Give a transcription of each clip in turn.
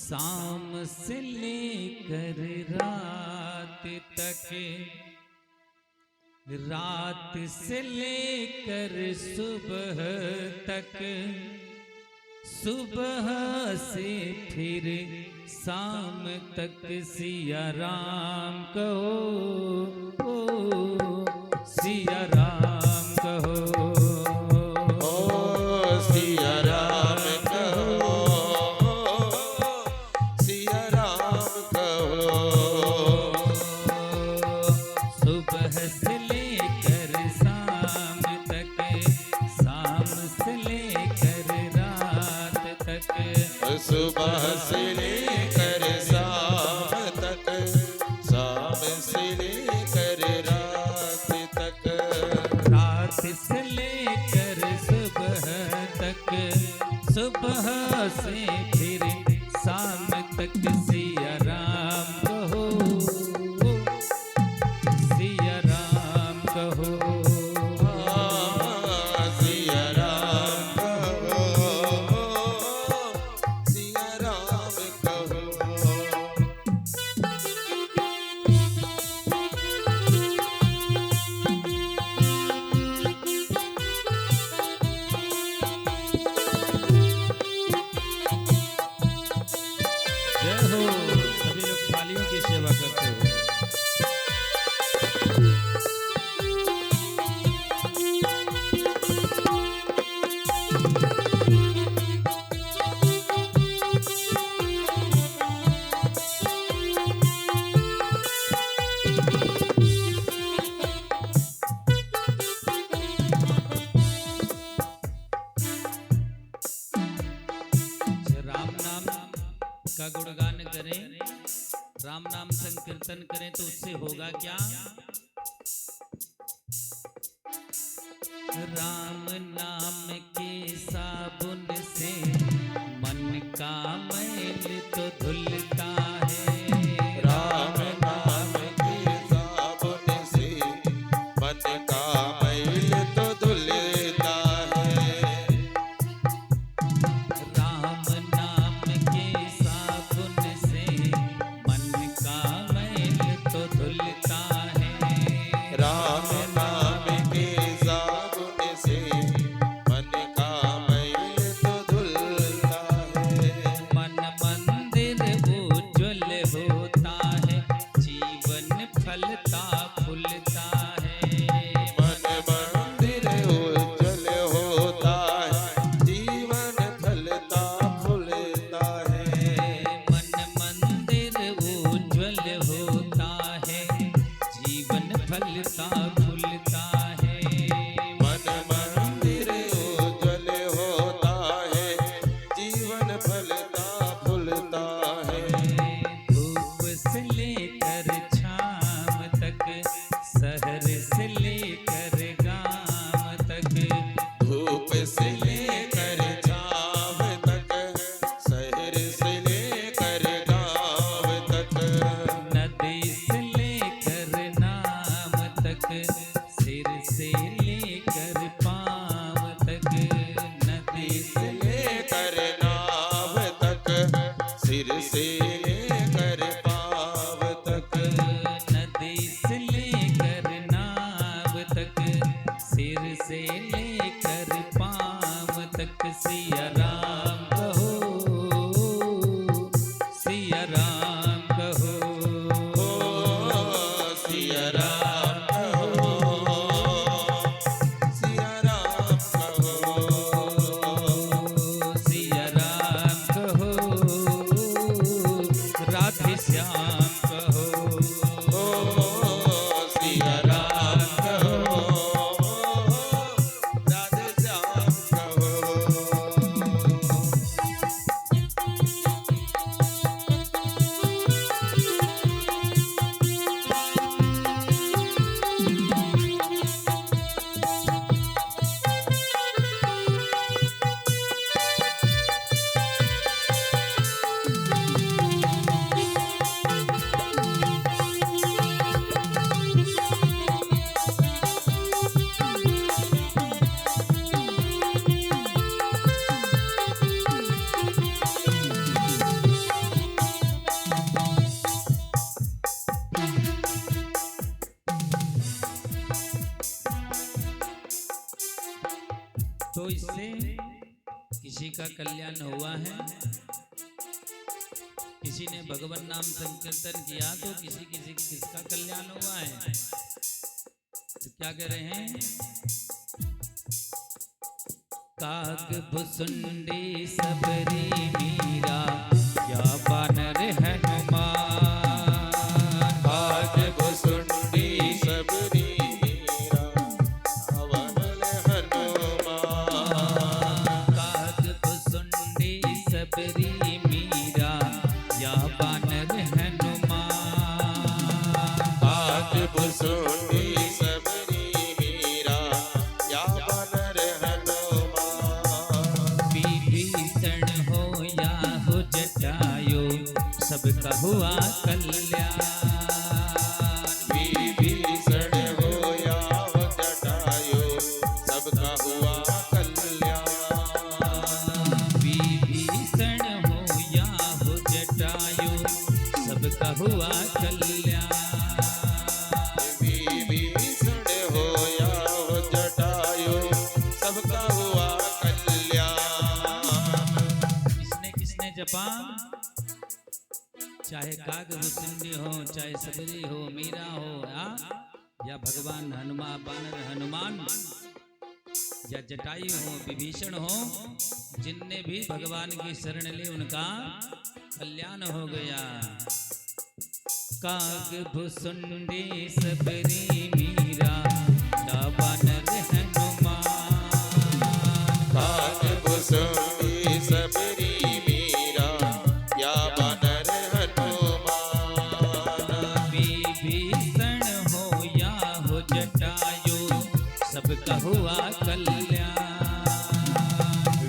शाम से लेकर रात तक, रात से लेकर सुबह तक, सुबह से फिर शाम तक सिया राम कहो, सिया राम कहो, सिया राम कहो, सिया राम कहो। सुबह से लेकर शाम तक, शाम से लेकर रात तक, सुबह से लेकर शाम तक, शाम से लेकर रात तक, रात से लेकर सुबह तक, सुबह से फिर शाम तक सिया राम कहो, सिया राम कहो, सिया राम कहो, सिया राम कहो। जय हो। सभी लोग थालियों की सेवा करते हो। राम नाम का गुणगान करें, राम नाम संकीर्तन करें तो उससे होगा क्या? राम नाम के साबुन से मन का मैल तो धुलता है, राम नाम के साबुन से मन का मैल तो धुलता है। राम नाम के साबुन से मन का मैल तो धुलता है, राम नाम के साबुन से मन का मैल तो धुलता कल्याण हुआ है। किसी ने भगवान नाम संकीर्तन किया तो किसका कल्याण हुआ है। तो क्या कह रहे हैं? काग भुसुंडी सबरी मीरा या बानर हनुमान। काग भुसुंडी सबरी मीरा बानर हनुमान। काग भुसुंडी सबरी मीरा या बानर हनुमान। काग भुसुंडी सबरी मीरा या बानर हनुमान। विभीषण हो या हो जटायु सबका हुआ कल्याण। विभीषण हो या हो जटायु सबका हुआ कल्याण। विभीषण हो या हो जटायु सबका हुआ कल्याण। विभीषण हो या हो जटायु सबका हुआ कल्याण। किसने जपा? चाहे काग भुसुंडी हो, चाहे सबरी हो, मीरा हो, या भगवान हनुमान बानर हनुमान, या जटायु हो, विभीषण हो, जिनने भी भगवान की शरण ली उनका कल्याण हो गया। काग भुसुंडी सबरी मीरा या बानर हनुमान। काग भुसुंडी सबरी मीरा या बानर हनुमान। विभीषण हो या हो जटायु सबका हुआ कल्याण।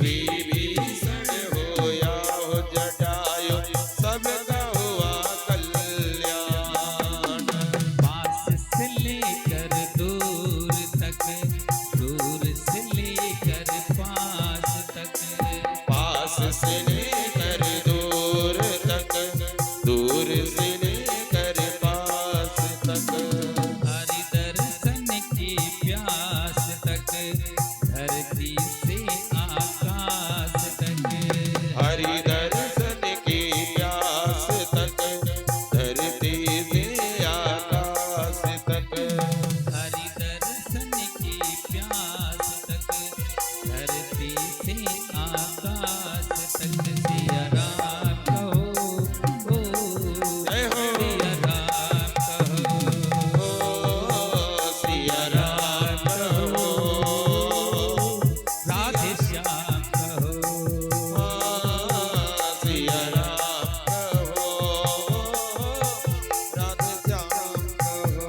विभीषण हो या हो जटायु सबका हुआ कल्याण। पास से लेकर दूर तक, दूर से लेकर पास तक, पास से लेकर दूर तक, दूर से लेकर पास तक। हरि दर्शन की प्यास तक, धरती से आकाश तक। हरि दर्शन की प्यास तक, धरती से आकाश तक। हरि दर्शन की प्यास तक, धरती से आकाश तक। सिया राम कहो, ओ जय हो। सिया राम कहो, ओ सिया राम कहो। राधे श्याम कहो। सिया राम कहो, राधे श्याम कहो।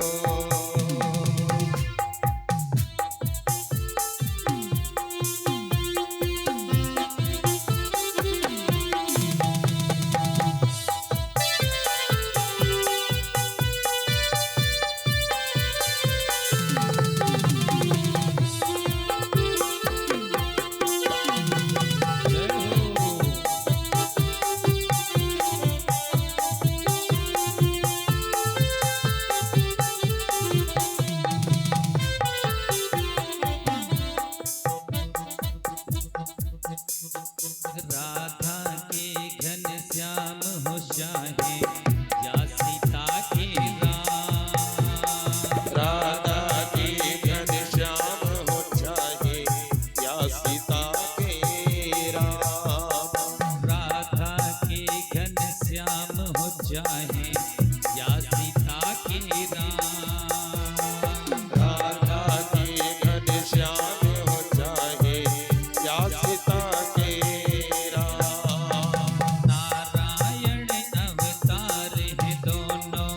जय हो। राधा के घन श्याम हो शाहे या सीता के राम। राधा के घन श्याम हो चाहे या सीता के राम। राधा के घन श्याम हो जाए या सीता के राम। राधा के घन श्याम हो चाहे या सीता के राम। नारायण अवतार है दोनों,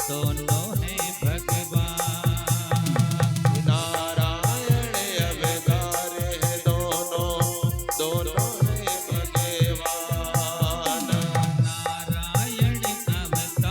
दोनों है भगवान। नारायण अवतार है दोनों, दोनों है भगवान। नारायण अवतार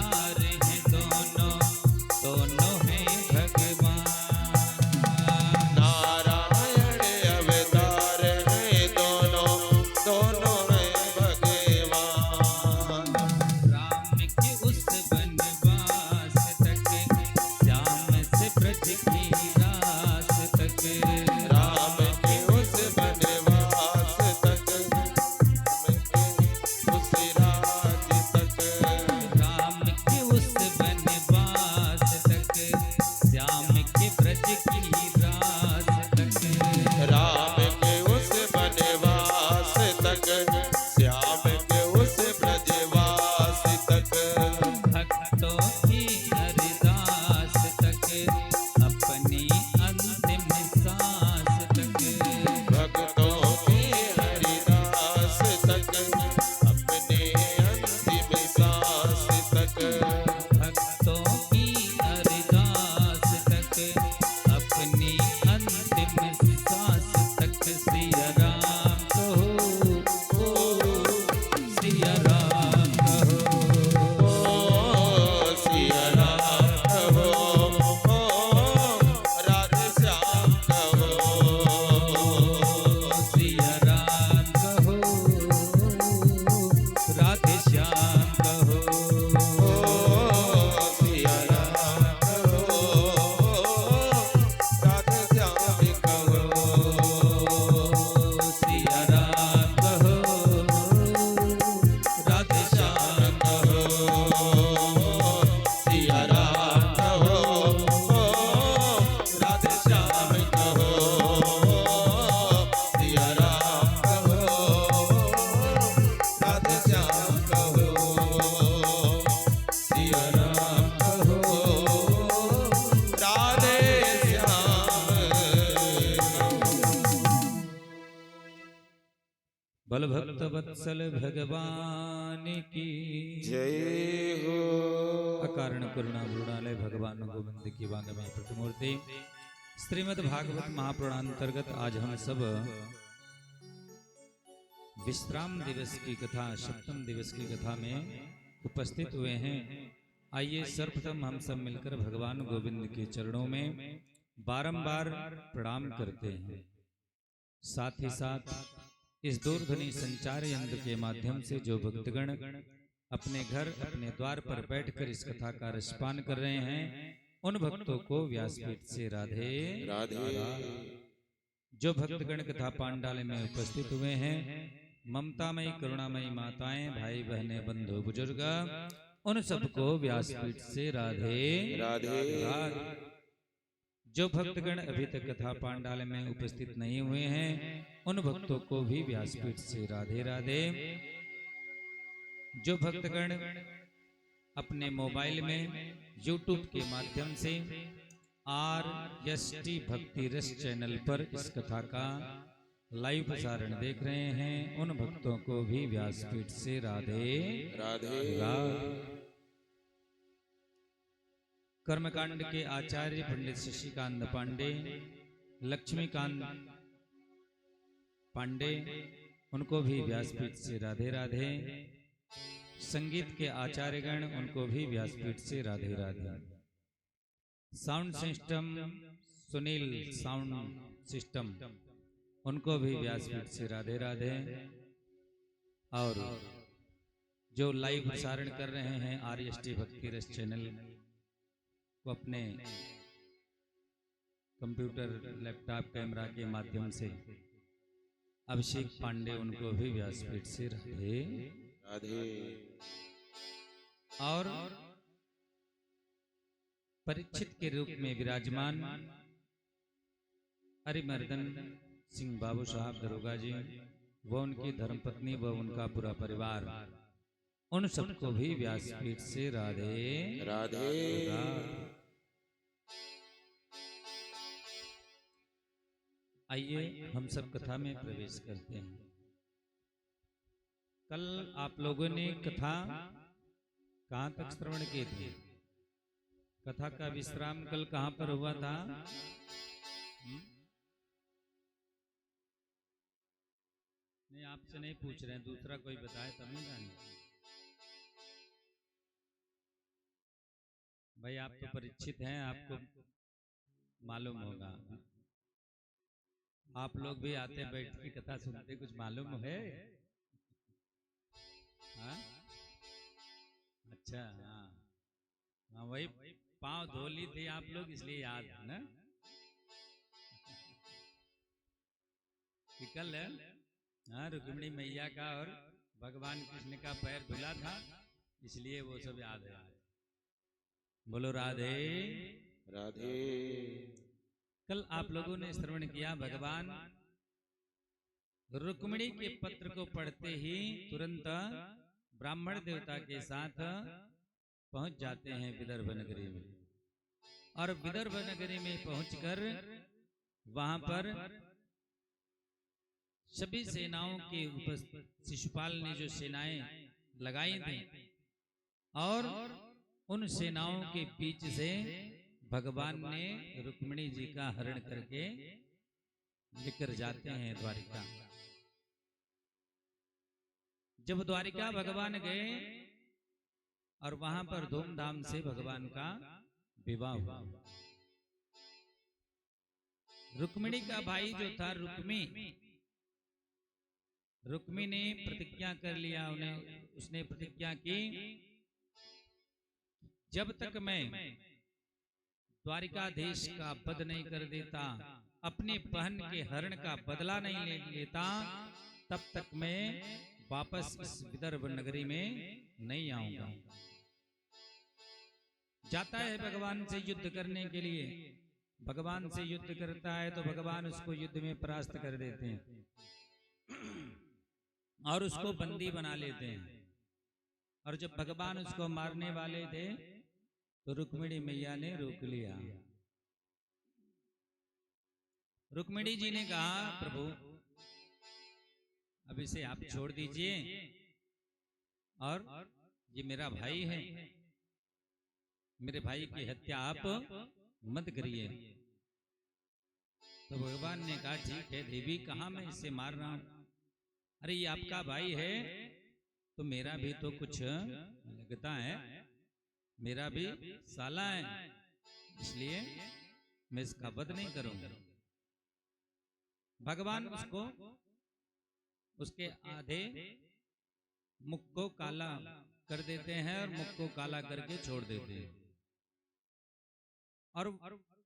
भक्तवत्सल भगवान की जय हो। अकारण करुणा गुणालय भगवान गोविंद की वांगमय प्रतिमूर्ति श्रीमद् भागवत महापुराणांतर्गत आज हम सब विश्राम दिवस की कथा, सप्तम दिवस की कथा में उपस्थित हुए हैं। आइए सर्वप्रथम हम सब मिलकर भगवान गोविंद के चरणों में बारंबार प्रणाम करते हैं। साथ ही साथ इस दूरध्वनि संचार यंत्र के माध्यम से जो भक्तगण अपने घर अपने द्वार पर बैठकर इस कथा का रसपान कर रहे हैं, उन भक्तों को व्यासपीठ से राधे राधे। जो भक्तगण कथा पांडाल में उपस्थित हुए हैं, ममतामयी करुणामयी माताएं, भाई बहनें, बंधु बुजुर्ग, उन सबको व्यासपीठ से राधे राधे। जो भक्तगण अभी तक कथा पांडाल में उपस्थित नहीं हुए हैं, उन भक्तों को भी व्यासपीठ से राधे राधे। जो भक्तगण अपने मोबाइल में YouTube के माध्यम से RST भक्ति रस चैनल पर इस कथा का लाइव प्रसारण देख रहे हैं, उन भक्तों को भी व्यासपीठ से राधे राधे। कर्मकांड के आचार्य पंडित शशिकांत पांडे, लक्ष्मीकांत पांडे, उनको भी व्यासपीठ से राधे राधे। संगीत के आचार्यगण, उनको भी व्यासपीठ से Radhe Radhe. Sound system Sunil sound system, उनको भी व्यासपीठ से राधे राधे। और जो लाइव प्रसारण कर रहे हैं RST भक्ति रस चैनल को अपने कंप्यूटर लैपटॉप कैमरा के माध्यम से, अभिषेक पांडे, उनको भी व्यासपीठ से राधे राधे। और परीक्षित के रूप में विराजमान हरिमर्दन सिंह बाबू साहब दरोगा जी, वो उनकी धर्मपत्नी व उनका पूरा परिवार, उन सबको भी व्यासपीठ से राधे राधे। आइए हम सब कथा में प्रवेश करते हैं। कल आप लोगों ने कथा कहां तक श्रवण किए थे? कथा का विश्राम कल कहां पर हुआ था? नहीं, आपसे नहीं पूछ रहे हैं, दूसरा कोई बताए तब नहीं जाने। भाई आप तो परिचित हैं, आपको मालूम होगा। आप लोग भी आते बैठ के कथा सुनते, कुछ मालूम है? हाँ? अच्छा, हाँ हाँ, वही पांव धो ली थी आप लोग, इसलिए याद है ना कि कल हाँ रुक्मिणी मैया का और भगवान कृष्ण का पैर धुला था, इसलिए वो सब याद है। बोलो राधे राधे। कल आप लोगों ने श्रवण किया, भगवान रुक्मिणी के पत्र को पढ़ते ही तुरंत ब्राह्मण देवता के साथ पहुंच जाते हैं विदर्भ नगरी में। और विदर्भ नगरी में पहुंचकर वहां पर सभी सेनाओं के शिशुपाल ने जो सेनाएं लगाई थी, और उन सेनाओं के बीच से भगवान ने रुक्मिणी जी का हरण करके लेकर जाते हैं द्वारिका। जब द्वारिका भगवान गए और वहां पर धूमधाम से भगवान का विवाह हुआ। रुक्मिणी का भाई जो था रुक्मी ने प्रतिज्ञा कर लिया, उसने प्रतिज्ञा की, जब तक मैं द्वारिकाधीश का वध नहीं कर देता, अपने बहन के हरण का बदला नहीं ले लेता, तब तक मैं वापस इस विदर्भ नगरी में नहीं आऊंगा। जाता है भगवान से युद्ध करने के लिए, भगवान से युद्ध करता है तो भगवान उसको युद्ध में परास्त कर देते हैं और उसको बंदी बना लेते हैं। और जब भगवान उसको मारने वाले थे तो रुक्मिणी मैया ने रोक लिया। रुक्मिणी जी ने कहा, प्रभु अब इसे आप छोड़ दीजिए और ये मेरा भाई है, मेरे भाई की हत्या आप मत करिए। तो भगवान ने कहा ठीक है देवी, कहाँ मैं इसे मार रहा हूं? अरे ये आपका भाई है तो मेरा भी तो कुछ लगता है, मेरा भी साला है, इसलिए मैं इसका वध नहीं करूंगा। भगवान उसको उसके आधे मुख को काला कर देते हैं और मुख को काला करके छोड़ देते हैं। और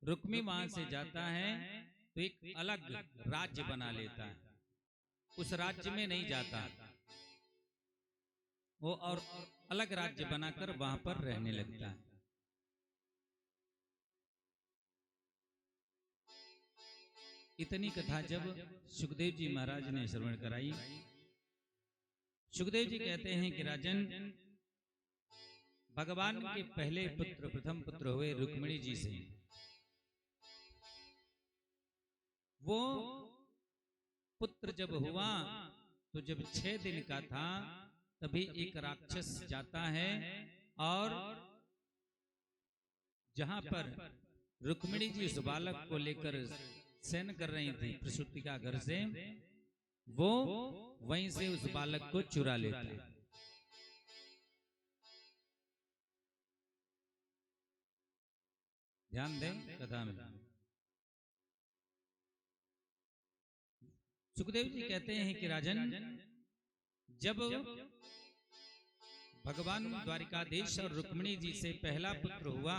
रुक्मी वहां से जाता है तो एक अलग राज्य बना लेता है, उस राज्य में नहीं जाता वो, और अलग राज्य बनाकर वहां पर रहने लगता है। इतनी कथा जब सुखदेव जी महाराज ने श्रवण कराई, सुखदेव जी कहते हैं कि राजन, भगवान के पहले पुत्र, प्रथम पुत्र हुए रुक्मिणी जी से, वो पुत्र जब हुआ तो जब 6 दिन का था तभी एक राक्षस जाता है और जहां पर रुक्मिणी जी उस बालक को लेकर शयन कर रही थी प्रसूति का घर से, वो वहीं से उस बालक को चुरा लेता है। ध्यान दें कथा में। सुखदेव जी कहते हैं कि राजन, जब भगवान द्वारिकाधीश और रुक्मिणी जी से पहला पुत्र हुआ,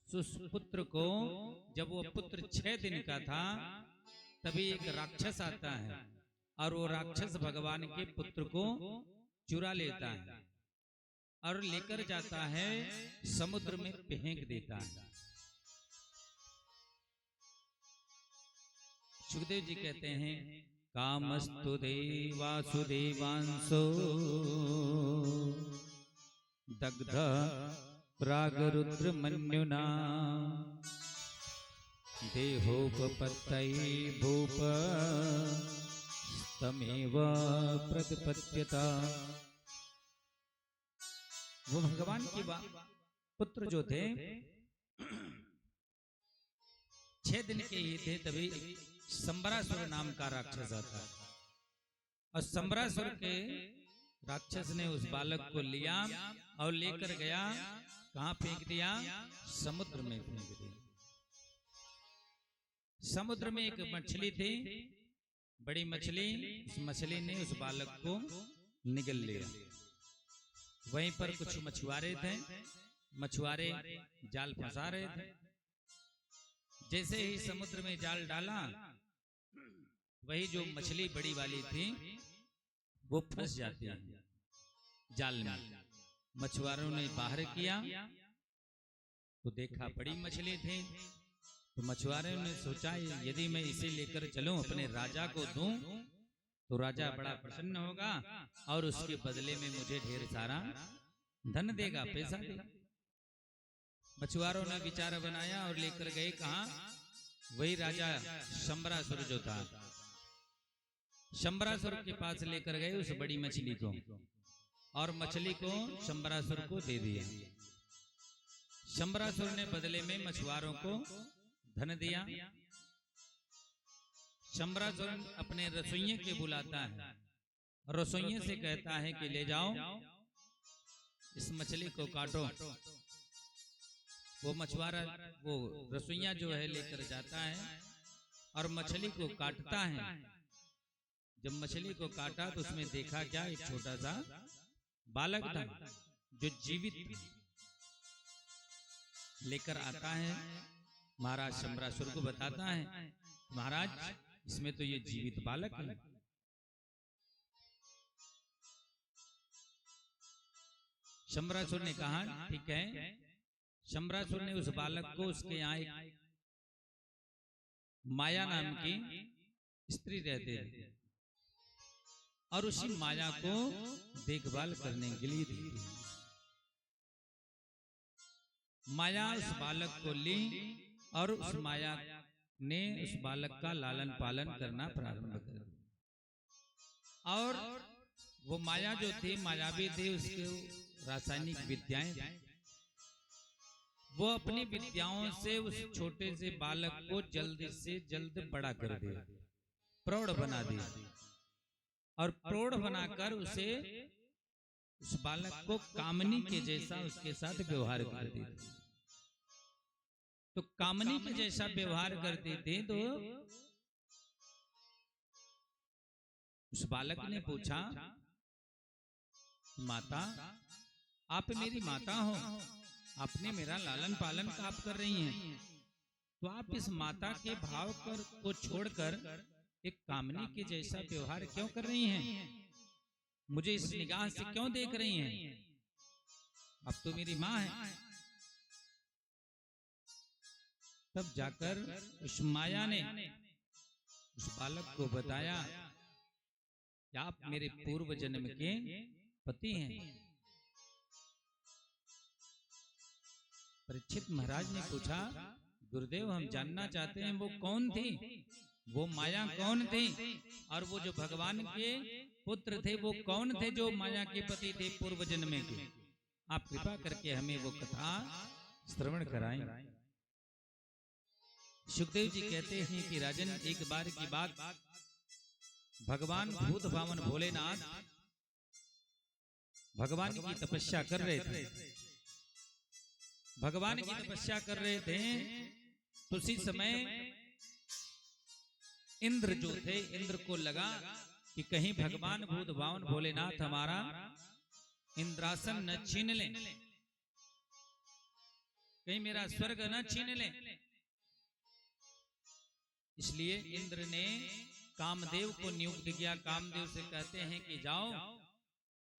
उस पुत्र को जब वो पुत्र 6 दिन का था तभी एक राक्षस आता है और वो राक्षस भगवान के पुत्र को चुरा लेता है और लेकर जाता है समुद्र में फेंक देता है। सुखदेव जी कहते हैं कामस्तु देवासुदेवांसो दग्ध प्रागरुद्र मन्युना देहोपपत्तये भूप तमेव प्रतिपत्यता। वो भगवान के पुत्र जो थे 6 दिन के ही थे तभी संबरासुर नाम का राक्षस आता है और संबरासुर के राक्षस ने उस बालक को लिया और लेकर गया, कहां फेंक दिया? समुद्र में फेंक दिया। समुद्र में एक मछली थी, बड़ी मछली, उस मछली ने उस बालक को निगल लिया। वहीं पर कुछ मछुआरे थे, मछुआरे जाल फंसा रहे थे। जैसे ही समुद्र में जाल डाला, वही जो मछली बड़ी वाली थी वो फंस जाती है जाल में। मछुआरों ने बाहर किया तो देखा बड़ी मछली थी, तो मछुआरों ने सोचा यदि मैं इसे लेकर चलूं अपने राजा को दूं तो राजा बड़ा प्रसन्न होगा और उसके बदले में मुझे ढेर सारा धन देगा, पैसा देगा। मछुआरों ने विचार बनाया और लेकर गए कहां? वही राजा शंबरासुर जो था, शंबरासुर के पास लेकर गए उस बड़ी मछली को और मछली को शंबरासुर को दे दिया। शंबरासुर ने बदले में मछुआरों को धन दिया। शंबरासुर अपने रसोइये के बुलाता है, रसोइये से कहता है कि ले जाओ इस मछली को काटो। वो मछुआरा, वो रसोइया जो है लेकर जाता है और मछली को काटता है। जब मछली को काटा तो उसमें देखा क्या? एक छोटा सा बालक था जो जीवित लेकर आता है। महाराज शंबरासुर को बताता है, महाराज इसमें तो ये जीवित बालक है। शंबरासुर ने कहा ठीक है। शंबरासुर ने उस बालक को उसके यहाँ एक माया नाम की स्त्री रहते थे और उसी माया को देखभाल करने के लिए दी। माया उस बालक को ली और उस माया ने उस बालक का लालन पालन करना प्रारंभ कर दिया। और वो माया जो थी, मायावी थी, उसके रासायनिक विद्याएं थी। वो अपनी विद्याओं से उस छोटे से बालक को जल्द से जल्द बड़ा कर दिया, प्रौढ़ बना दिया, और प्रौढ़ बनाकर उसे, उस बालक को कामनी के जैसा उसके साथ व्यवहार करती थी। तो कामनी के जैसा व्यवहार करती थी। तो उस बालक ने पूछा, माता, आप मेरी माता हो, आपने मेरा लालन पालन आप कर रही हैं, तो आप इस माता के भाव को छोड़कर एक कामनी के जैसा व्यवहार क्यों कर रही हैं? मुझे इस निगाह से क्यों देख रही हैं? अब तो मेरी माँ है। तब जाकर उस माया ने उस बालक को बताया कि आप मेरे पूर्व जन्म के पति हैं। परीक्षित महाराज ने पूछा, गुरुदेव, हम जानना चाहते हैं वो कौन थी, वो माया कौन थी, और वो जो भगवान के पुत्र थे वो कौन थे जो माया के पति थे पूर्व जन्म के? आप कृपा करके हमें वो कथा श्रवण कराएं। सुखदेव जी कहते हैं कि राजन, एक बार की बात, भगवान भूत भावन भोलेनाथ भगवान की तपस्या कर रहे थे। भगवान की तपस्या कर रहे थे, तो उसी समय इंद्र जो थे, इंद्र को लगा कि कहीं भगवान भूत भावन भोलेनाथ हमारा इंद्रासन न छीन ले, कहीं मेरा स्वर्ग न छीन ले। इसलिए इंद्र ने कामदेव को नियुक्त किया। कामदेव से कहते हैं कि जाओ,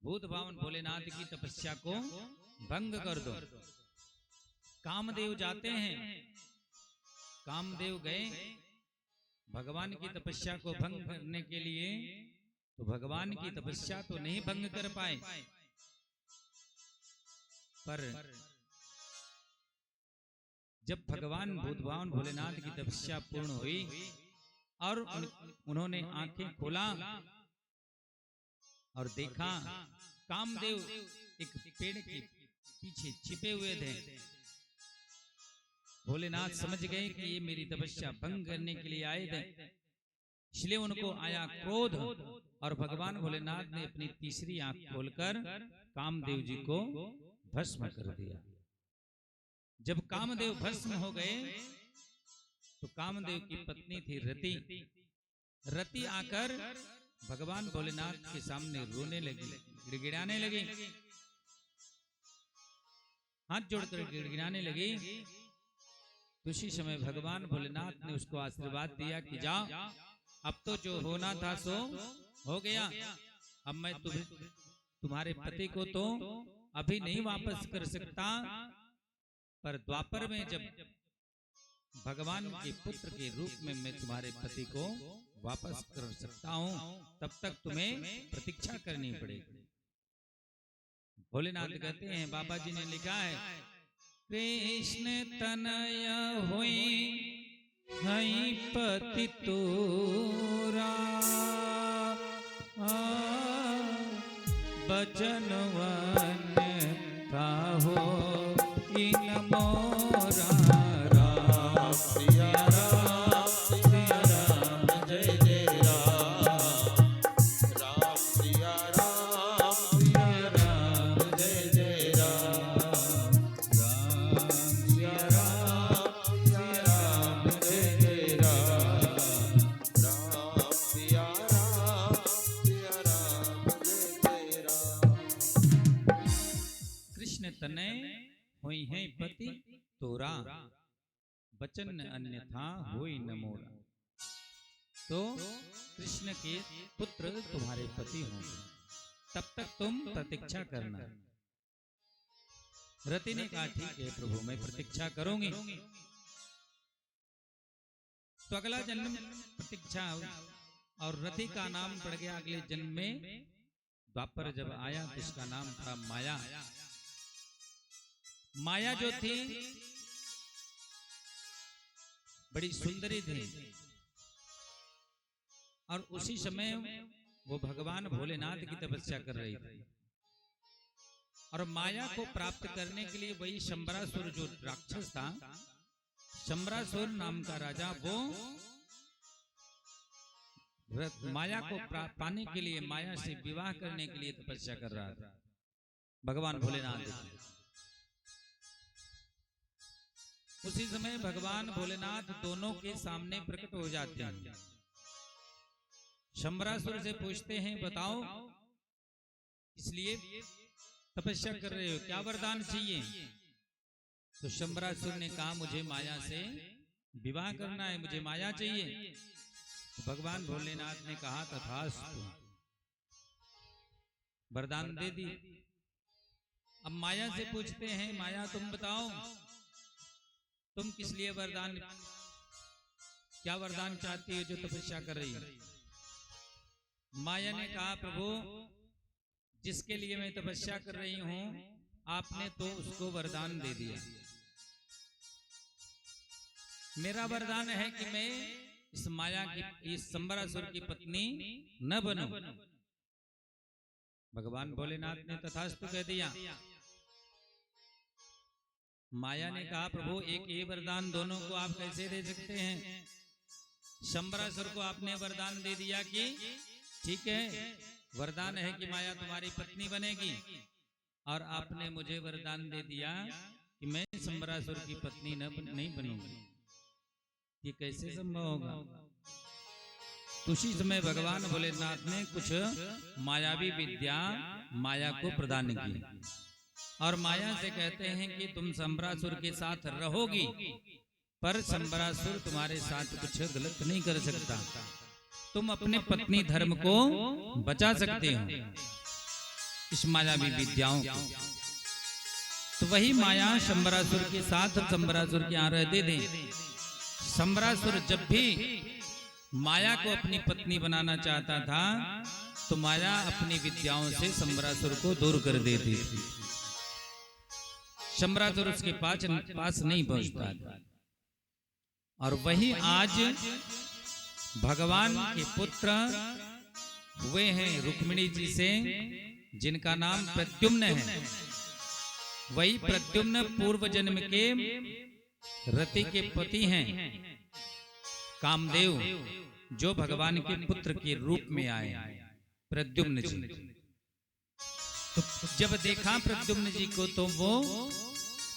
भूत भावन भोलेनाथ की तपस्या को भंग कर दो। कामदेव जाते हैं। कामदेव गए भगवान की तपस्या को भंग करने के लिए, तो भगवान की तपस्या तो नहीं भंग कर पाए, पर जब भगवान भूत भावन भोलेनाथ की तपस्या पूर्ण हुई और उन्होंने आंखें खोला और देखा, कामदेव एक पेड़ के पीछे छिपे हुए थे। भोलेनाथ समझ गए कि ये मेरी तपस्या भंग करने के लिए आए थे, इसलिए उनको आया क्रोध, और भगवान भोलेनाथ ने अपनी तीसरी आंख खोलकर कामदेव जी को भस्म कर दिया। जब कामदेव भस्म हो गए, तो कामदेव की पत्नी थी रति। रति आकर भगवान भोलेनाथ के सामने रोने लगी, गिड़गिड़ाने लगी, हाथ जोड़कर गिड़गिड़ाने लगी। उसी समय भगवान भोलेनाथ ने उसको आशीर्वाद दिया कि जाओ, अब तो जो होना था सो हो गया। अब मैं तुम्हारे पति को तो अभी नहीं वापस कर सकता, पर द्वापर में जब भगवान के पुत्र के रूप में मैं तुम्हारे पति को वापस कर सकता हूं, तब तक तुम्हें प्रतीक्षा करनी पड़ेगी। भोलेनाथ कहते हैं, बाबा जी ने लिखा है, कृष्ण तनय हुई हई पति तोरा, बचनवन काहो इन मोरा। राम सिया राम, सिया राम जय जय राम। राम सिया राम, सिया राम जय जय राम। राम सिया राम, सिया राम जय जय राम। राम सिया राम, सिया राम जय जय राम। कृष्ण तनय हुई है पति तोरा, बचन अन्यथा होई न मोरा। तो कृष्ण के पुत्र तुम्हारे पति होंगे, तब तक तुम प्रतीक्षा करना। रति ने कहा, ठीक है प्रभु, मैं प्रतीक्षा करूंगी। तो अगला जन्म प्रतीक्षा हुई, और रति का नाम पड़ गया अगले जन्म में। द्वापर जब आया तो इसका नाम था माया। माया जो थी बड़ी सुंदरी थी, और उसी समय वो भगवान भोलेनाथ की तपस्या कर रही थी। और माया को प्राप्त करने के लिए वही शंबरासुर जो राक्षस था, शंबरासुर नाम का राजा, वो माया को पाने के लिए, माया से विवाह करने के लिए तपस्या कर रहा था भगवान भोलेनाथ। उसी समय भगवान भोलेनाथ दोनों के सामने प्रकट हो जाते हैं। शंबरासुर से पूछते हैं, बताओ इसलिए तपस्या कर रहे हो, क्या वरदान चाहिए? तो शंबरासुर ने कहा, मुझे माया से विवाह करना है, मुझे माया चाहिए। तो भगवान भोलेनाथ ने कहा, तथास्तु, वरदान दे दी। अब माया से पूछते हैं, माया तुम बताओ, तुम किस लिए वरदान, क्या वरदान चाहती हो जो तपस्या कर रही है? माया ने कहा, प्रभु जिसके लिए मैं तपस्या कर रही हूं, आपने तो उसको वरदान दे दिया। मेरा वरदान है कि मैं इस माया की, इस शंबरासुर की पत्नी न बनूं। भगवान भोलेनाथ ने तथास्तु कह दिया। माया ने कहा, प्रभु एक ये वरदान दोनों को आप कैसे दे सकते हैं? शंबरासुर को आपने वरदान दे दिया कि ठीक है, वरदान है कि माया तुम्हारी पत्नी बनेगी, और आपने मुझे वरदान दे दिया कि मैं शंबरासुर की पत्नी नहीं बनूंगी। ये कैसे संभव होगा? तो उसी समय भगवान भोलेनाथ ने कुछ मायावी विद्या माया को प्रदान की, और माया से कहते हैं कि तुम शंबरासुर के साथ रहोगी, पर शंबरासुर तुम्हारे साथ कुछ गलत नहीं कर सकता, तुम अपने पत्नी धर्म को बचा सकते हो इस मायावी विद्याओं को। तो वही माया शंबरासुर के साथ, शंबरासुर के यहाँ रहते थे। शंबरासुर जब भी माया को अपनी पत्नी बनाना चाहता था, तो माया अपनी विद्याओं से शंबरासुर को दूर कर देती थी। शंबरासुर उसके पास नहीं पहुंचता था। और वही आज भगवान के पुत्र हुए हैं रुक्मिणी जी से, जिनका नाम प्रद्युम्न है। वही प्रद्युम्न पूर्व जन्म के रति के पति हैं, कामदेव, जो भगवान के पुत्र के रूप में आए प्रद्युम्न जी। तो जब देखा प्रद्युम्न जी को, तो वो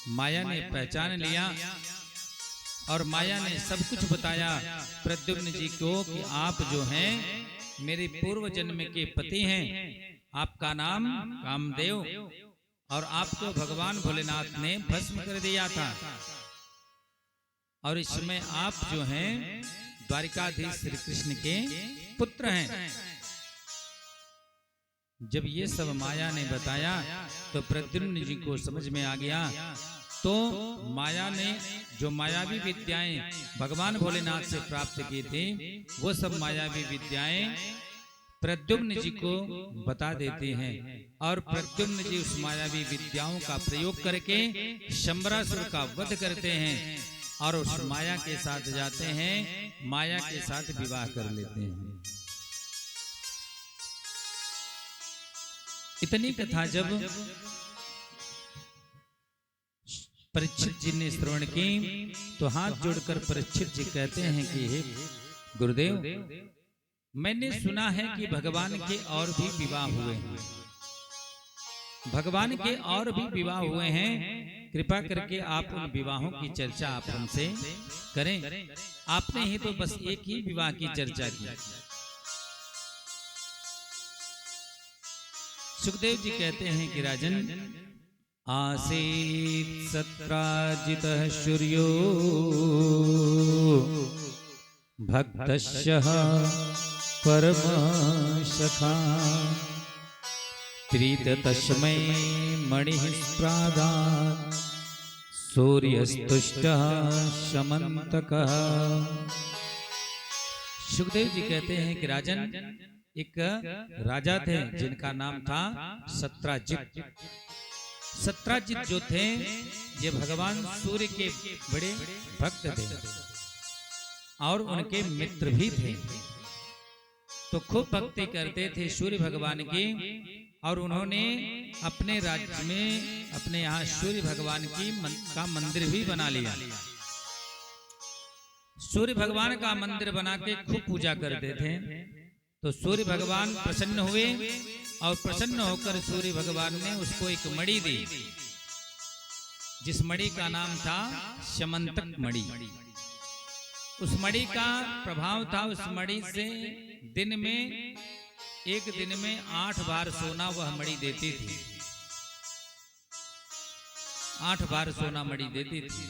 माया ने पहचान लिया, और माया ने सब कुछ बताया प्रद्युम्न जी को कि आप जो हैं मेरे पूर्व जन्म के पति हैं, आपका नाम कामदेव, और आपको भगवान भोलेनाथ ने भस्म कर दिया था, और इस समय आप जो हैं द्वारिकाधीश श्री कृष्ण के पुत्र हैं। जब ये सब माया ने बताया तो प्रद्युम्न जी को समझ में आ गया। तो माया ने जो मायावी विद्याएं भगवान भोलेनाथ से प्राप्त की थी, वो सब मायावी विद्याएं प्रद्युम्न जी को बता देते हैं, और प्रद्युम्न जी उस मायावी विद्याओं का प्रयोग करके शंबरासुर का वध करते हैं, और उस माया के साथ जाते हैं, माया के साथ विवाह कर लेते हैं। इतनी कथा जब परीक्षित जी ने श्रवण की, तो हाथ जोड़कर परीक्षित जी कहते हैं कि हे गुरुदेव, मैंने सुना है कि भगवान के और भी विवाह हुए हैं, भगवान के और भी विवाह हुए हैं, कृपा करके आप उन विवाहों की चर्चा आप हमसे करें। आपने ही तो बस एक ही विवाह की चर्चा की। सुखदेव जी कहते हैं कि राजन, आसीत् सत्राजितः सूर्यो भक्तस्य परमसखा त्रितस्मै मणिः स्प्रादात् सूर्यस्तुष्टः समन्तकः। सुखदेव जी कहते हैं कि राजन, एक राजा थे जिनका नाम था सत्राजित। सत्राजित जो थे, ये भगवान सूर्य के बड़े भक्त थे और उनके मित्र भी थे। तो खूब भक्ति करते थे सूर्य भगवान की, और उन्होंने अपने राज्य में अपने यहाँ सूर्य भगवान का मंदिर भी बना लिया। सूर्य भगवान का मंदिर बना के खूब पूजा करते थे। तो सूर्य भगवान प्रसन्न हुए, और प्रसन्न होकर सूर्य भगवान ने उसको एक मणि दी, जिस मणि का नाम था समंतक मणि। उस मणि का प्रभाव था, उस मणि से दिन में, एक दिन में 8 बार सोना वह मणि देती थी। 8 बार सोना मणि देती थी।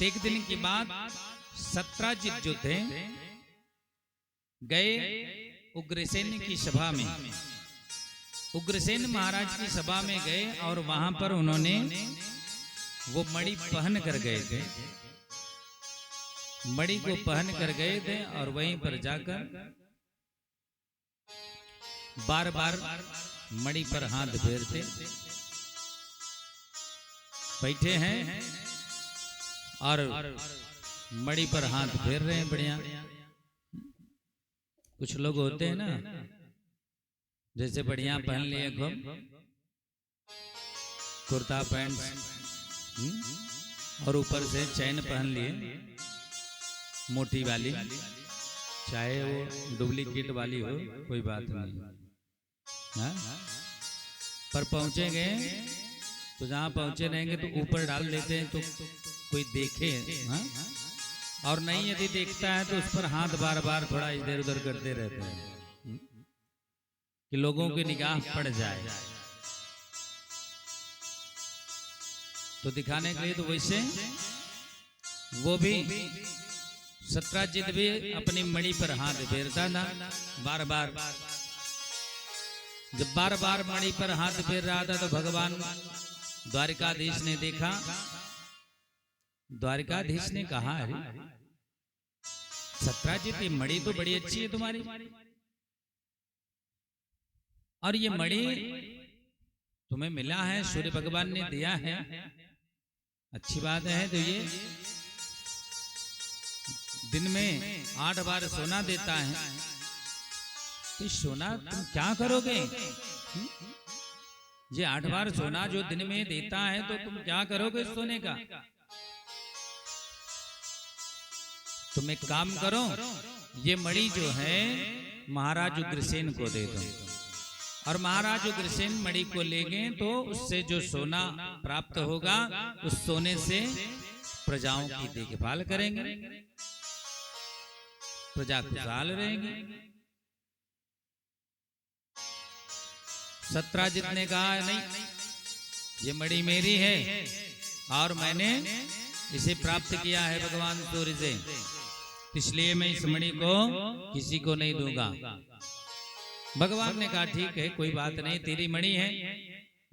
एक दिन की बात, सत्राजित जो थे गए उग्रसेन की सभा में। उग्रसेन महाराज की सभा में गए, और वहां पर उन्होंने वो मणि पहन कर गए थे। मणि को पहन कर गए थे, और वहीं पर जाकर बार बार मणि पर हाथ फेरते। बैठे हैं और मणि पर हाथ फेर रहे हैं। बढ़िया। कुछ लोग होते हैं ना, जैसे बढ़िया पहन लिए खूब कुर्ता पैंट, और ऊपर से चैन पहन लिए मोटी वाली, चाहे वो डुप्लीकेट वाली हो, कोई बात नहीं। हाँ? पर पहुंचेंगे तो जहां पहुंचे रहेंगे तो ऊपर डाल देते हैं तो कोई देखे। हाँ? और नहीं यदि देखता है तो उस पर हाथ बार बार थोड़ा इधर उधर करते रहते हैं कि लोगों की निगाह पड़ जाए। तो दिखाने के लिए, तो वैसे वो भी सत्राजित भी अपनी मणि पर हाथ फेरता था बार बार। जब बार बार मणि पर हाथ फेर रहा था तो भगवान द्वारिकाधीश ने देखा। द्वारिकाधीश ने कहा, अरे सत्राजित, ये मणि तो बड़ी अच्छी है तुम्हारी, और ये मणि तुम्हें मिला है, सूर्य भगवान ने दिया है, अच्छी बात है। तो ये दिन में 8 बार सोना देता है, तो सोना तुम क्या करोगे? ये 8 बार सोना जो दिन में देता है, तो तुम क्या करोगे सोने का? तुम एक काम करो, ये मणि जो है महाराज उग्रसेन को दे दो, और महाराज उग्रसेन मणि को लेंगे तो उससे जो सोना प्राप्त होगा, उस सोने से प्रजाओं की देखभाल करेंगे, प्रजा खुशहाल रहेंगे। सत्राजित ने कहा, नहीं, ये मणि मेरी है और मैंने इसे प्राप्त किया है भगवान सूर्य से, इसलिए मैं इस मणि को किसी को नहीं दूंगा। भगवान ने कहा, ठीक है, कोई बात नहीं, तेरी मणि है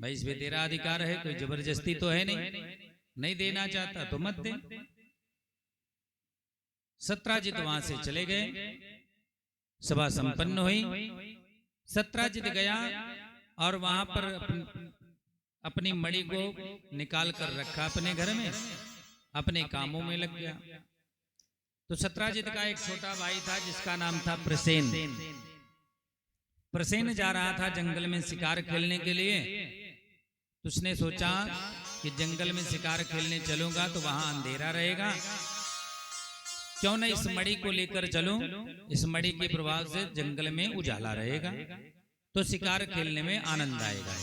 भाई, इसमें तेरा अधिकार है, कोई जबरदस्ती तो है नहीं देना चाहता तो मत दे। सत्राजित वहां से चले गए। सभा संपन्न हुई। सत्राजित गया और वहां पर अपनी मणि को निकाल कर रखा अपने घर में, अपने कामों में लग गया। तो सत्राजित का एक छोटा भाई था जिसका नाम था प्रसेन। प्रसेन जा रहा था जंगल में शिकार खेलने के लिए। तो उसने सोचा कि जंगल में शिकार खेलने चलूंगा तो वहां अंधेरा रहेगा, क्यों न इस मणि को लेकर चलूं, इस मणि के प्रभाव से जंगल में उजाला रहेगा तो शिकार खेलने में आनंद आएगा।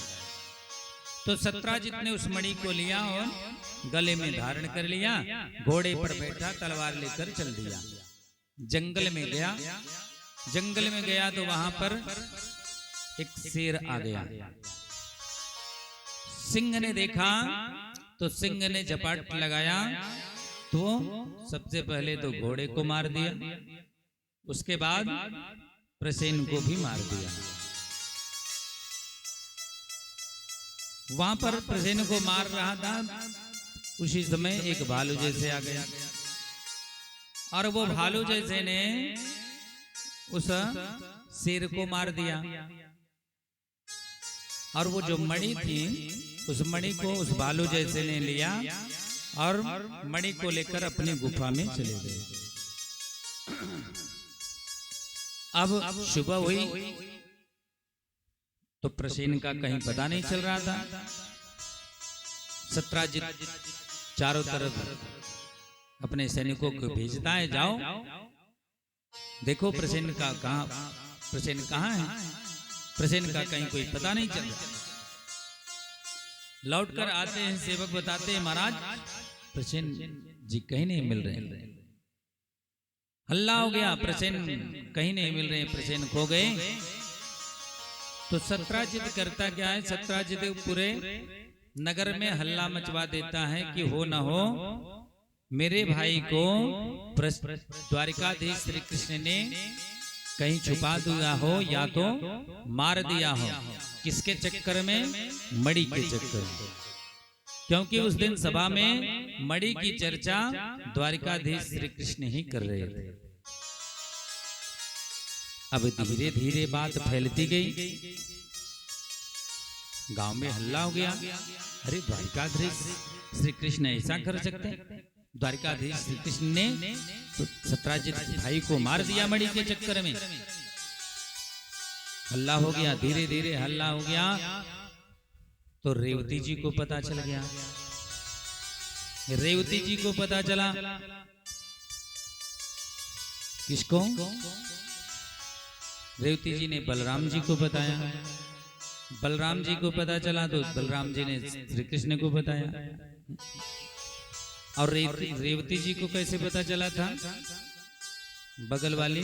तो सत्राजित ने उस मणि को लिया और गले में धारण कर लिया, घोड़े पर बैठा, तलवार लेकर चल दिया। जंगल में गया। जंगल में गया तो वहां पर एक शेर आ गया। सिंह ने देखा तो सिंह ने झपट लगाया, तो सबसे पहले तो घोड़े को मार दिया, उसके बाद प्रसेन को भी मार दिया। वहां पर प्रसेन को मार रहा था, उसी समय एक भालू जैसे आ गया और वो भालू जैसे ने उस शेर को मार दिया। और वो जो मणि थी, उस मणि को उस भालू जैसे ने लिया और मणि को लेकर अपनी गुफा में चले गए। अब सुबह हुई तो प्रसेन का कहीं पता नहीं चल रहा था। सत्राजित चारों तरफ अपने सैनिकों को भेजता है, जाओ देखो प्रसेन कहाँ है। प्रसेन का कहीं कोई पता नहीं चल रहा। लौट कर आते हैं, सेवक बताते हैं महाराज प्रसेन जी कहीं नहीं मिल रहे। हल्ला हो गया, प्रसेन कहीं नहीं मिल रहे, प्रसेन खो गए। तो सत्राजित करता क्या है, सत्राजित पूरे नगर में हल्ला मचवा देता है कि हो न हो मेरे भाई को द्वारिकाधीश श्री कृष्ण ने कहीं छुपा दिया हो या तो मार दिया हो। किसके चक्कर में? मणि के चक्कर में। क्योंकि उस दिन सभा में मणि की चर्चा द्वारिकाधीश श्री कृष्ण ही कर रहे थे। अब धीरे धीरे बात फैलती गई, गांव में हल्ला हो गया। अरे द्वारिकाधीश श्री कृष्ण ऐसा कर सकते हैं? द्वारिकाधीश श्री कृष्ण ने तो सत्राजित भाई को मार दिया मणि के चक्कर में। हल्ला हो गया, धीरे धीरे हल्ला हो गया। तो रेवती जी को पता चल गया। रेवती जी को पता चला। किसको? रेवती जी ने बलराम जी को बताया। बलराम जी को पता चला तो बलराम जी ने श्री कृष्ण को बताया। और रेवती जी को कैसे पता चला था? बगल वाली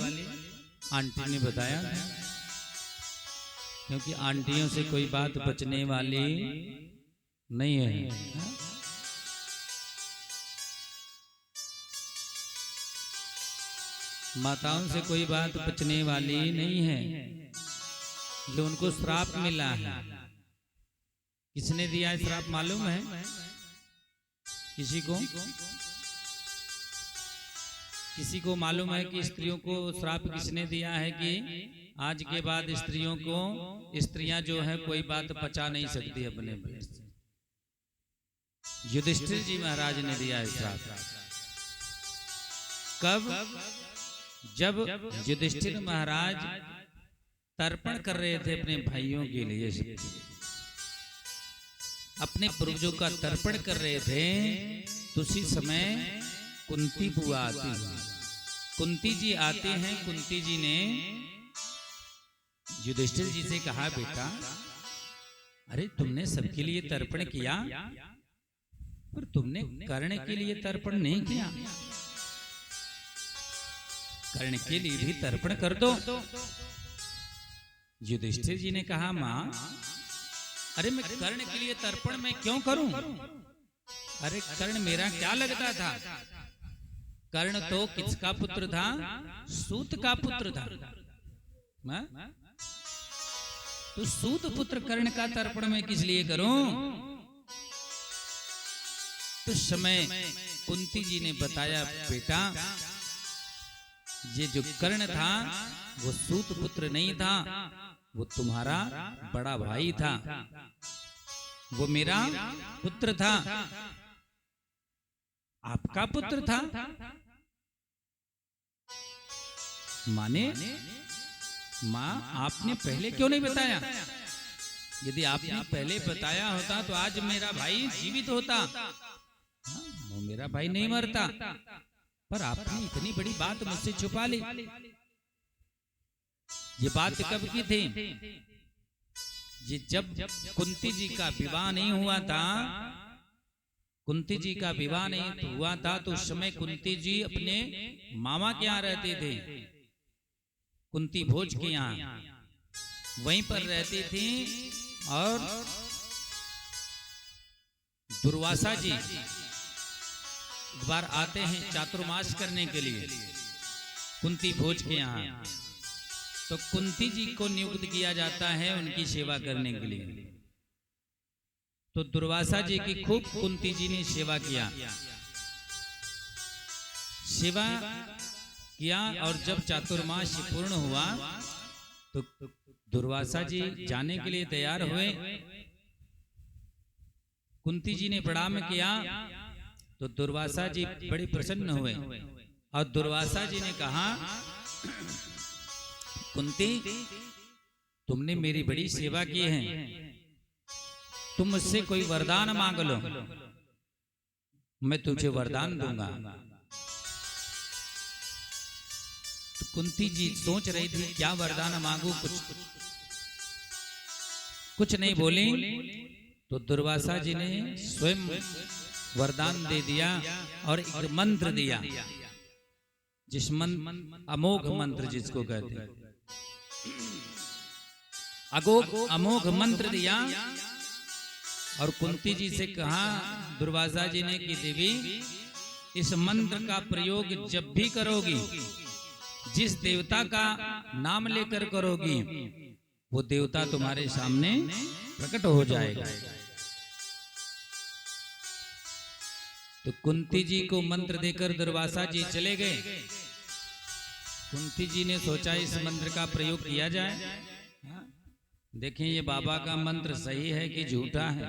आंटी ने बताया। क्योंकि आंटियों से कोई बात बचने वाली नहीं है। माताओं से कोई बात बचने वाली नहीं है। जो उनको श्राप मिला है, किसने दिया है श्राप मालूम है किसी को? किसी को मालूम है कि स्त्रियों को श्राप किसने दिया है कि आज के बाद स्त्रियों को, स्त्रियां जो है कोई बात पचा नहीं सकती अपने पेट से? युधिष्ठिर जी महाराज ने दिया है श्राप। कब? जब युधिष्ठिर महाराज तर्पण कर रहे थे अपने भाइयों के लिए, अपने पूर्वजों का तर्पण कर रहे थे, तो उसी समय कुंती बुआ आती है। कुंती जी आते हैं। कुंती जी ने युधिष्ठिर जी से कहा, बेटा अरे तुमने सबके लिए तर्पण किया पर तुमने कर्ण के लिए तर्पण नहीं किया। कर्ण के लिए भी तर्पण कर दो। युधिष्ठिर जी ने कहा, मां अरे मैं कर्ण के लिए तर्पण मैं क्यों करूं? अरे कर्ण मेरा क्या लगता था? कर्ण तो किसका पुत्र था? सूत का पुत्र था। तो सूत पुत्र कर्ण का तर्पण मैं किस लिए करूं? तो समय कुंती जी ने बताया, बेटा ये जो कर्ण था वो सूत पुत्र नहीं था, वो तुम्हारा बड़ा भाई था, वो मेरा पुत्र था, आपका पुत्र था। माने मां आपने पहले क्यों नहीं बताया? यदि आपने पहले बताया होता तो आज मेरा भाई जीवित होता। वो मेरा भाई नहीं मरता, पर आपने इतनी बड़ी बात मुझसे छुपा ली। ये बात कब की थी? ये जब कुंती जी का विवाह नहीं हुआ था। कुंती जी का विवाह नहीं हुआ था तो उस समय कुंती जी अपने मामा के यहाँ रहते थे, कुंती भोज के यहाँ, वहीं पर रहती थी। और दुर्वासा जी एक बार आते हैं चातुर्मास करने के लिए कुंती भोज के यहाँ, तो कुंती जी को नियुक्त किया जाता है उनकी सेवा करने के लिए। तो दुर्वासा जी की खूब कुंती जी ने सेवा किया, सेवा किया। और जब चातुर्मास पूर्ण हुआ तो दुर्वासा जी जाने के लिए तैयार हुए। कुंती जी ने प्रणाम किया तो दुर्वासा जी बड़े प्रसन्न हुए और दुर्वासा जी ने कहा, कुंती, तुमने मेरी बड़ी सेवा की है, तुम मुझसे कोई वरदान मांग लो, मैं तुझे वरदान दूंगा। तो कुंती जी सोच रही थी क्या वरदान मांगू, कुछ नहीं बोली। तो दुर्वासा जी ने स्वयं वरदान दे दिया और एक मंत्र दिया, जिस अमोघ मंत्र जिसको कहते हैं, अमोघ मंत्र दिया। और कुंती जी से कहा दुर्वासा जी ने कि देवी, इस मंत्र का प्रयोग जब भी करोगी, जिस देवता का नाम लेकर करोगी, वो देवता तुम्हारे सामने प्रकट हो जाएगा। तो कुंती जी को मंत्र देकर दुर्वासा जी चले गए। कुंती जी ने सोचा इस मंत्र का प्रयोग किया जाए। देखें ये बाबा का मंत्र सही है कि झूठा है,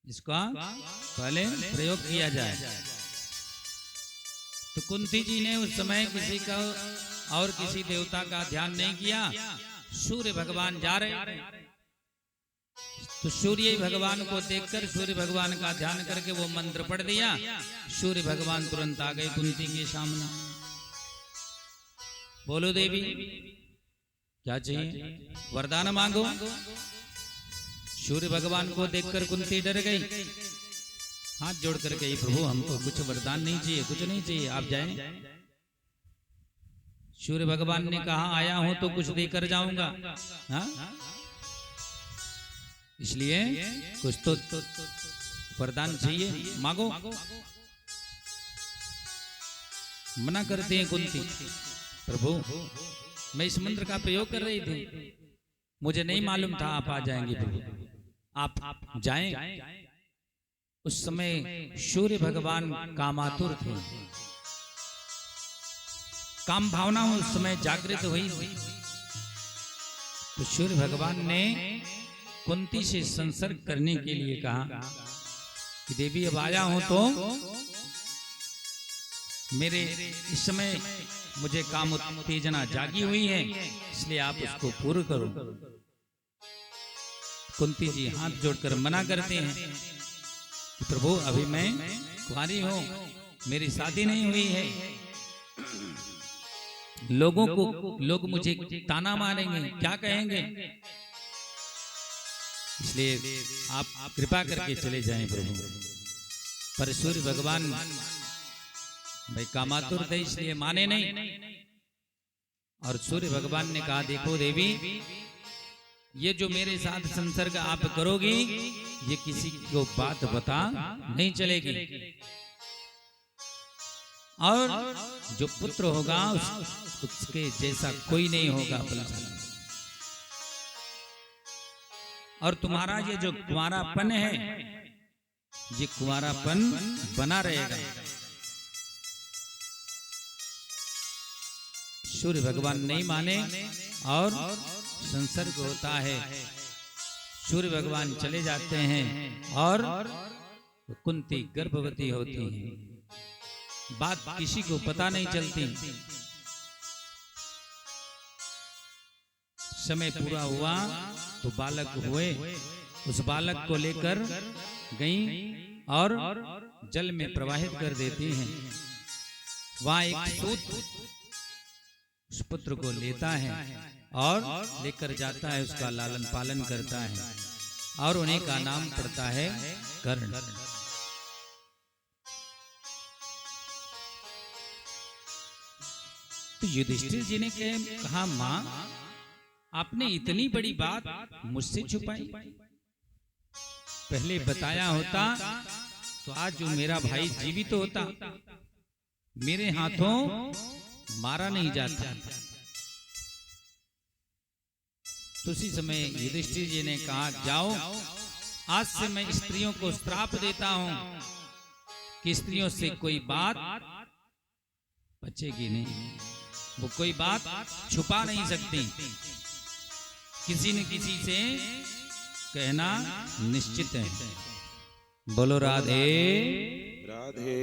इसका पहले प्रयोग किया जाए। तो कुंती जी ने उस समय किसी का और किसी देवता का ध्यान नहीं किया, सूर्य भगवान जा रहे थे। तो सूर्य भगवान को देखकर सूर्य भगवान का ध्यान करके वो मंत्र पढ़ दिया। सूर्य भगवान तुरंत आ गए कुंती के सामने। बोलो देवी क्या चाहिए, वरदान मांगो। सूर्य भगवान को देखकर कुंती डर गई, हाथ जोड़ कर गई, प्रभु हमको कुछ वरदान नहीं चाहिए, कुछ नहीं चाहिए, आप जाएं। सूर्य भगवान ने कहा आया हूं तो कुछ देकर जाऊंगा, हाँ इसलिए कुछ तो वरदान चाहिए, मांगो। मना करते हैं कुंती, प्रभु मैं इस मंत्र का प्रयोग कर रही थी, मुझे नहीं मालूम था आप आ जाएंगे, प्रभु आप जाएं। उस समय सूर्य भगवान कामातुर थे, काम भावना उस समय जागृत हुई। तो सूर्य भगवान ने कुंती से संसर्ग करने के लिए कहा कि देवी अब आया हूं तो मेरे इस समय मुझे काम उत्तेजना जागी हुई है, इसलिए आप उसको पूर्ण करो। कुंती जी हाथ जोड़कर मना करते हैं कि प्रभु अभी मैं कुंवारी हूं, मेरी शादी नहीं हुई है, लोग मुझे ताना मारेंगे, क्या कहेंगे, इसलिए आप कृपा करके चले जाएं प्रभु। पर सूर्य भगवान भाई कामातुर थे इसलिए माने नहीं। और सूर्य भगवान ने कहा देखो देवी, ये जो मेरे साथ संसर्ग आप करोगी, ये किसी को बात बता नहीं चलेगी, और जो पुत्र होगा उसके जैसा कोई नहीं होगा अपना। और तुम्हारा ये जो कुंवारापन है, ये कुंवारापन बना रहेगा। सूर्य भगवान नहीं माने और संसर्ग होता है। सूर्य भगवान चले जाते हैं और कुंती गर्भवती होती है, बात किसी को पता नहीं चलती। समय पूरा हुआ तो बालक हुए, उस बालक को लेकर गई और जल में प्रवाहित कर देती हैं। वहां एक सूत उस पुत्र को लेता है और लेकर जाता है, उसका लालन पालन करता है और उन्हीं का नाम पड़ता है कर्ण। तो युधिष्ठिर जी ने कहा मां, आपने इतनी बड़ी बात मुझसे छुपाई, पहले बताया होता तो आज जो मेरा भाई जीवित होता, मेरे हाथों मारा नहीं जाता। तो उसी समय युधिष्ठिर जी ने कहा जाओ, आज से मैं स्त्रियों को श्राप देता हूं कि स्त्रियों से कोई बात बचेगी नहीं, वो कोई बात छुपा नहीं सकती, किसी न किसी से कहना निश्चित है। बोलो राधे राधे।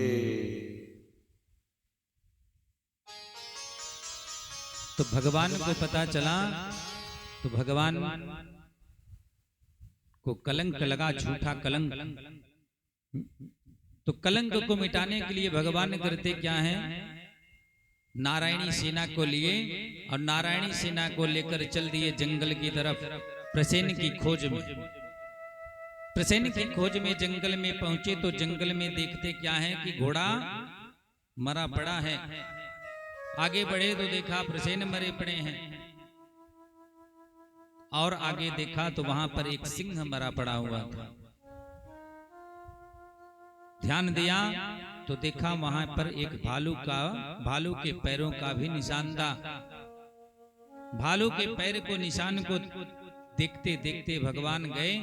तो भगवान को पता चला, तो भगवान को कलंक लगा, झूठा कलंक। तो कलंक को मिटाने के लिए भगवान करते क्या है, नारायणी सेना को लिए और नारायणी सेना को लेकर चल दिए जंगल की तरफ, प्रसेन की खोज में। प्रसेन की खोज में जंगल में पहुंचे तो जंगल में देखते क्या है कि घोड़ा मरा पड़ा है। आगे बढ़े तो देखा प्रसेन मरे पड़े हैं, और आगे देखा तो वहां पर एक सिंह मरा पड़ा हुआ था। ध्यान दिया तो देखा वहां पर एक भालू के पैरों का भी निशान था। भालू के पैर को निशान को देखते देखते भगवान गए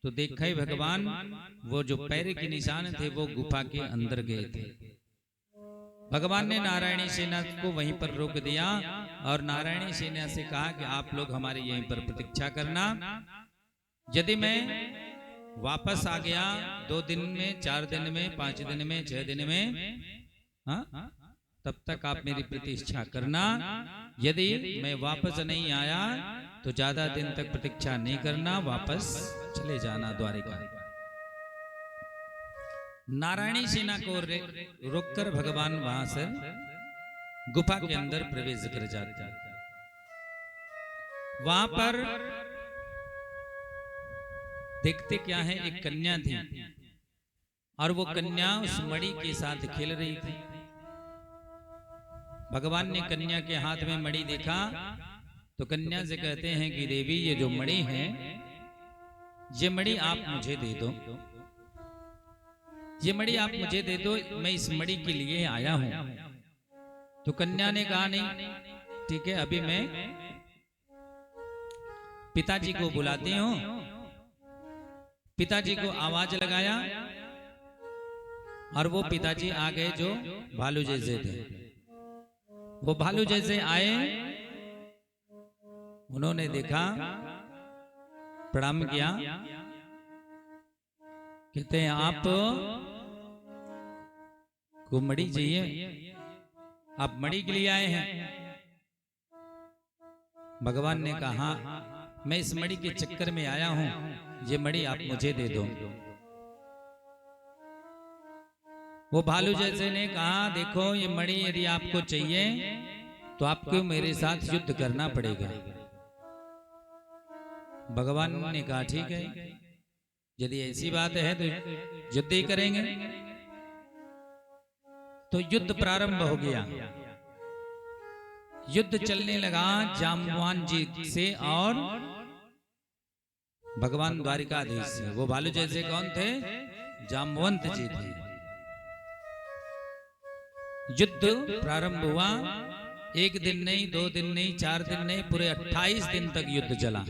तो देखा ही भगवान वो जो पैर के निशान थे वो गुफा के अंदर गए थे। भगवान ने नारायणी सेना को वहीं पर रोक दिया और नारायणी सेना से कहा कि आप लोग हमारे यहीं पर प्रतीक्षा करना, यदि मैं वापस आ गया 2 दिन में, 4 दिन में, 5 दिन में, 6 दिन में, हाँ, तब तक आप मेरी प्रतीक्षा करना। यदि मैं वापस नहीं आया तो ज्यादा दिन तक प्रतीक्षा नहीं करना, वापस चले जाना द्वारिका। नारायणी सेना को रोककर भगवान वहां से गुफा के अंदर प्रवेश कर जाते। वहां पर देखते क्या है, एक कन्या थी और वो कन्या उस मणि के साथ खेल रही थी। भगवान ने कन्या के हाथ में मणि देखा तो कन्या से कहते हैं कि देवी ये जो मणि है, ये मणि आप मुझे दे दो, ये मणि आप मुझे दे दो, मैं इस मणि के लिए आया हूं। तो कन्या ने कहा नहीं, ठीक है, अभी मैं पिताजी को बुलाती हूं। पिताजी को आवाज लगाया और वो पिताजी आ गए जो भालू जैसे थे। वो भालू जैसे आए, उन्होंने देखा, प्रणाम किया, कहते हैं आप को मणि चाहिए, आप मणि के लिए आए हैं। भगवान ने कहा मैं इस मणि के चक्कर में आया हूं, ये मणि आप मुझे दे दो। वो भालू जैसे ने कहा देखो ये मणि यदि आपको चाहिए तो आपको मेरे साथ युद्ध करना पड़ेगा। भगवान ने कहा ठीक है, यदि ऐसी बात है तो युद्ध ही करेंगे। तो युद्ध प्रारंभ हो गया। युद्ध चलने लगा जाम्बवान जी से और भगवान द्वारिकाधीश से। वो भालू जैसे कौन थे? जाम्बवंत जी थे। युद्ध प्रारंभ हुआ। 1 दिन नहीं, 2 दिन नहीं, 4 दिन नहीं, पूरे 28 दिन तक युद्ध चला।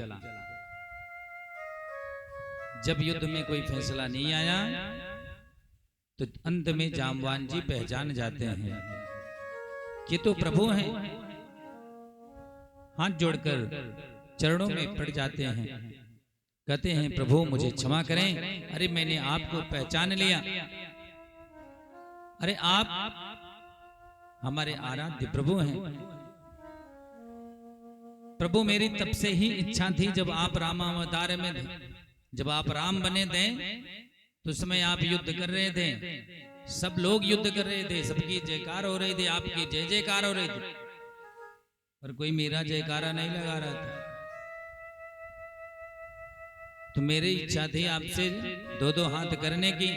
जब युद्ध में कोई फैसला नहीं आया तो अंत में जाम्बवान जी पहचान जाते हैं कि तो प्रभु हैं। हाथ जोड़कर चरणों में पड़ जाते हैं, कहते हैं प्रभु मुझे क्षमा करें, अरे मैंने आपको पहचान लिया, अरे आप हमारे आराध्य प्रभु हैं। प्रभु मेरी तब से ही इच्छा थी, जब आप रामावतार में थे, जब आप राम बने थे तो उस समय आप युद्ध कर रहे थे, सब लोग युद्ध कर रहे थे, सबकी जयकार हो रही थी, आपकी जय जयकार हो रही थी, पर कोई मेरा जयकारा नहीं लगा रहा था। तो मेरी इच्छा थी आपसे 2-2 हाथ करने की,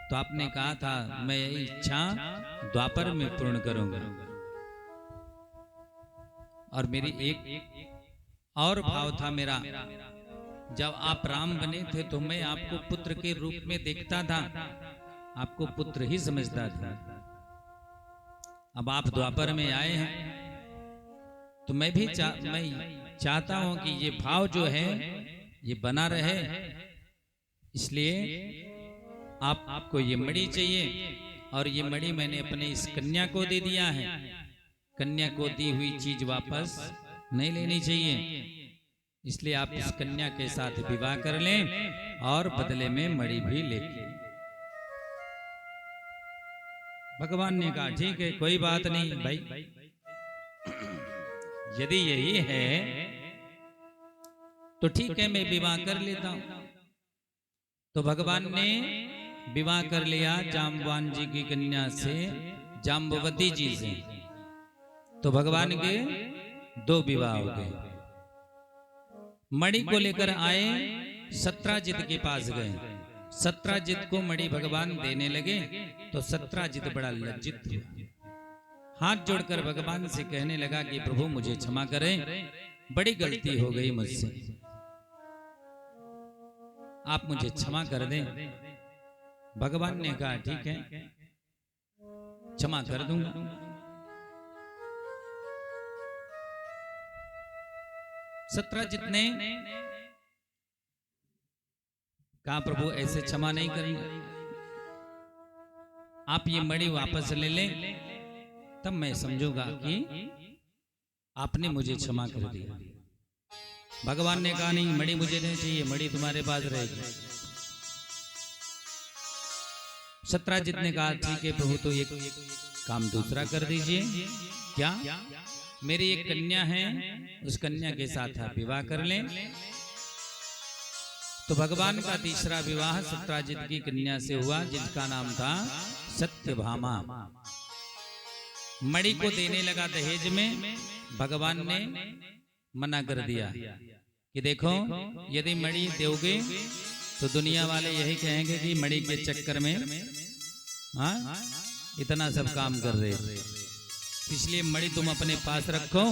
तो आपने कहा था मैं यही इच्छा द्वापर में पूर्ण करूंगा। और मेरी एक और भाव था मेरा, जब आप राम बने थे तो मैं आपको पुत्र के रूप में देखता था, आपको पुत्र ही समझता था। अब आप द्वापर में आए हैं तो मैं भी चाहता हूं कि ये भाव जो है ये बना रहे, इसलिए आपको ये मणि चाहिए। और ये मणि मैंने अपने इस कन्या को दे दिया है, कन्या को दी हुई चीज वापस नहीं लेनी चाहिए, इसलिए आप इस कन्या के साथ विवाह कर लें और बदले में मणि भी ले। भगवान ने कहा ठीक है कोई बात नहीं भाई। यदि यही है तो ठीक है, मैं विवाह कर लेता हूं। तो भगवान ने विवाह कर लिया जाम्बवान जी की कन्या से, जाम्बवती जी से। तो भगवान के 2 विवाह हो गए। मणि को लेकर आए, सत्राजित के पास गए। सत्राजित को मणि भगवान देने लगे तो सत्राजित बड़ा लज्जित हुआ, हाथ जोड़कर भगवान से कहने लगा कि प्रभु मुझे क्षमा करें, बड़ी गलती हो गई मुझसे, आप मुझे क्षमा कर दें। भगवान ने कहा ठीक है, क्षमा कर दूंगा। सत्राजित ने कहा प्रभु ऐसे क्षमा नहीं करेंगे, आप ये मणि वापस ले लें, तब मैं समझूंगा कि आपने मुझे क्षमा कर दिया। भगवान ने कहा नहीं, मणि मुझे नहीं चाहिए, मणि तुम्हारे पास रहेगी। सत्राजित ने कहा ठीक है प्रभु, तो एक काम दूसरा कर दीजिए। क्या? मेरी एक कन्या है, उस कन्या के साथ आप विवाह कर लें। तो भगवान का तीसरा विवाह सत्राजित की कन्या से हुआ, जिसका नाम था सत्यभामा। मणि को देने लगा दहेज में, भगवान ने मना कर दिया कि देखो यदि मणि दोगे तो दुनिया वाले यही कहेंगे कि मणि के चक्कर में इतना सब काम कर रहे थे, इसलिए मणि तुम अपने पास रखो,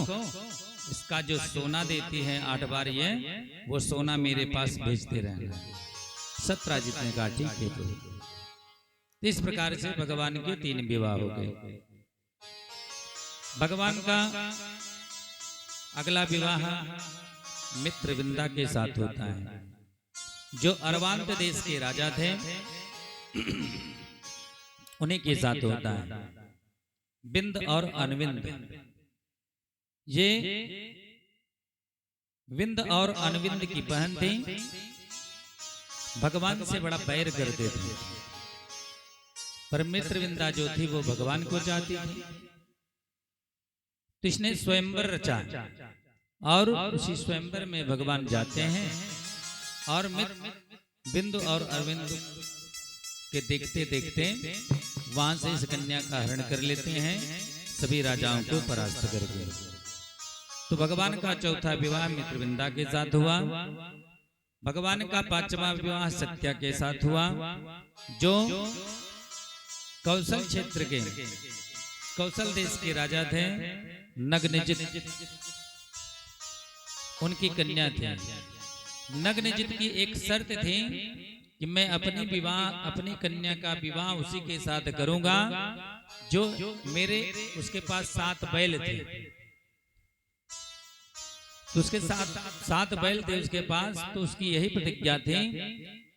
इसका जो सोना देती है 8 बार ये, वो सोना मेरे पास भेजते रहना। सत्राजित ने कहा ठीक है। तो इस प्रकार से भगवान के 3 विवाह हो गए। भगवान का अगला विवाह मित्रविंदा के साथ होता है, जो अरवांत देश के राजा थे, उन्हीं के साथ होता है। बिंद और अनविंद, ये विंद और अनविंद की बहन थी, भगवान से बड़ा बैर करते थे, पर मित्रविंदा जो थी वो भगवान को चाहती थी। तो इसने स्वयंवर रचा और उसी स्वयंवर में भगवान जाते हैं और बिंदु और अरविंद के देखते देखते वहां से इस कन्या का हरण कर लेते हैं, सभी राजाओं को परास्त करके। तो भगवान का चौथा विवाह मित्रविंदा के साथ हुआ। भगवान का 5वां विवाह सत्या के साथ हुआ, जो कौशल क्षेत्र के, कौशल देश के राजा थे, नग्नजित उनकी कन्या थी। नग्नजित की एक शर्त थी कि मैं अपनी कन्या का विवाह उसी के साथ करूंगा जो मेरे, उसके पास 7 बैल थे, तो उसके साथ 7 बैल थे उसके पास। तो उसकी यही प्रतिज्ञा थी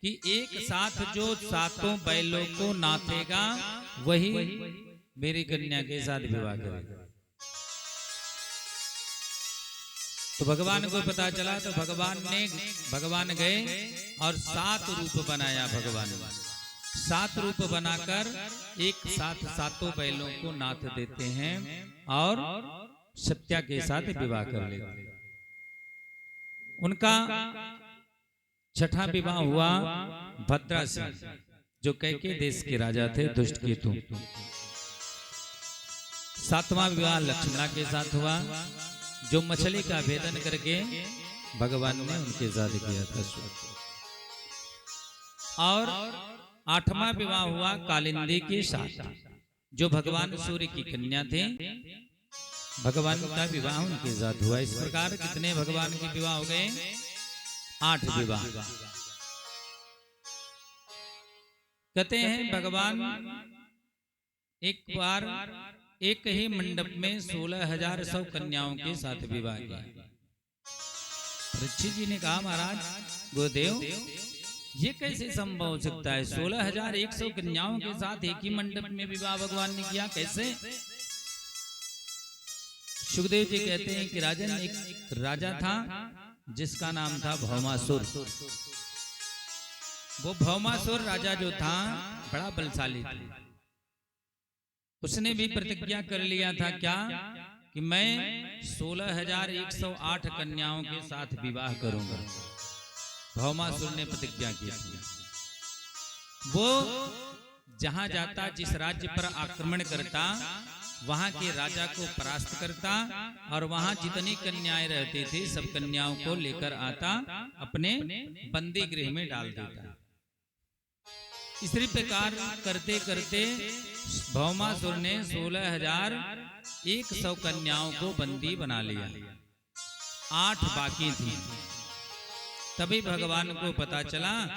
कि एक साथ जो 7 बैलों को नाथेगा वही मेरी कन्या के साथ विवाह करेगा। तो भगवान को पता चला, तो भगवान गए और 7 रूप बनाया। भगवान 7 रूप बनाकर एक साथ 7 बैलों को नाथ देते हैं और सत्या के साथ विवाह कर लेते हैं। उनका 6ठा विवाह हुआ भद्रा से, जो कैके देश के राजा थे, दुष्टकेतु। 7वां विवाह लक्ष्मणा के साथ हुआ, जो मछली का भेदन करके भगवान ने उनके साथ किया था। और 8वां विवाह हुआ कालिंदी के साथ, जो भगवान सूर्य की कन्या थे, भगवान का विवाह उनके साथ हुआ। इस प्रकार कितने भगवान के विवाह हो गए? 8 विवाह। कहते हैं भगवान एक बार एक ही मंडप में 16,100 कन्याओं के साथ विवाह किया। परीक्षित जी ने कहा महाराज गुरुदेव, ये कैसे संभव हो सकता है? 16,100 कन्याओं के साथ एक ही मंडप में विवाह भगवान ने किया, कैसे? सुखदेव जी कहते हैं कि राजन, एक राजा था जिसका नाम था भौमासुर। वो भौमासुर राजा जो था बड़ा बलशाली था। उसने भी प्रतिज्ञा कर लिया था क्या कि मैं 16,108 कन्याओं के साथ विवाह करूंगा। भौमासुर ने प्रतिज्ञा की थी। वो जहां जाता, जिस राज्य पर आक्रमण करता, वहां के राजा को परास्त करता और वहां जितनी कन्याएं रहती थी सब कन्याओं को लेकर आता, अपने बंदी गृह में डाल देता। इसी प्रकार करते करते भौमासुर ने 16,100 कन्याओं को बंदी बना लिया। 8 बाकी थी। तभी भगवान को पता चला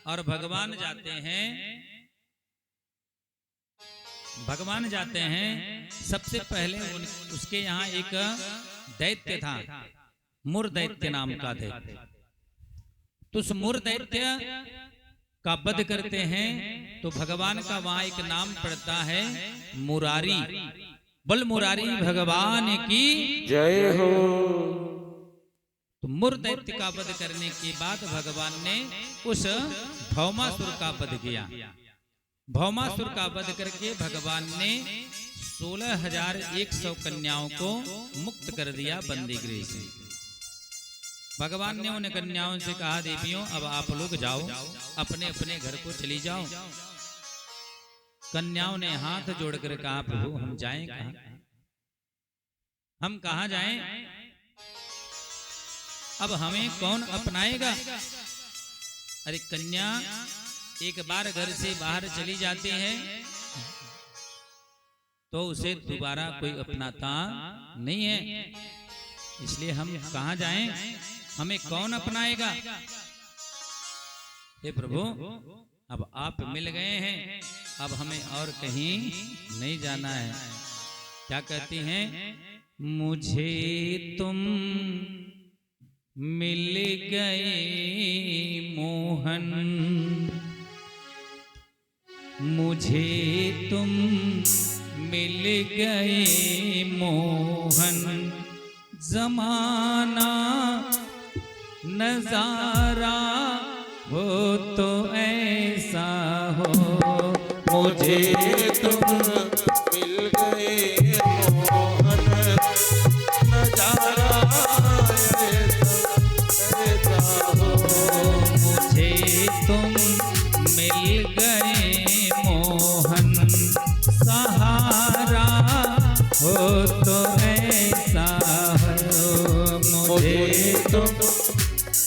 और भगवान जाते हैं। सबसे पहले उसके यहाँ एक दैत्य था, मुर दैत्य नाम का दैत्य। तो उस मुर दैत्य का वध करते हैं तो भगवान का वहां एक नाम पड़ता है मुरारी। बोल मुरारी भगवान की जय हो। तो मुर दैत्य का वध करने के बाद भगवान ने उस भौमासुर का वध किया। भौमासुर का वध करके भगवान ने 16,100 कन्याओं को मुक्त कर दिया बंदी गृह से। भगवान ने उन कन्याओं से कहा, देवियों अब आप लोग जाओ, अपने अपने घर को चली जाओ। कन्याओं ने हाथ जोड़कर कहा, प्रभु हम जाएं कहां? हम कहां जाएं? अब हमें कौन अपनाएगा? अरे कन्या एक बार घर से बाहर चली जाती है तो उसे दोबारा कोई अपनाता नहीं है, इसलिए हम कहां जाएं? हमें कौन अपनाएगा? हे प्रभु अब आप मिल गए हैं, अब हमें और कहीं नहीं जाना है। क्या कहती हैं? मुझे तुम मिल गए मोहन, मुझे तुम मिल गए मोहन, जमाना नजारा हो तो ऐसा हो, मुझे तुम मिल गए मोहन, नजारा ऐसा हो। मुझे तुम मिल गए मोहन, सहारा हो तो ऐसा हो, मुझे तुम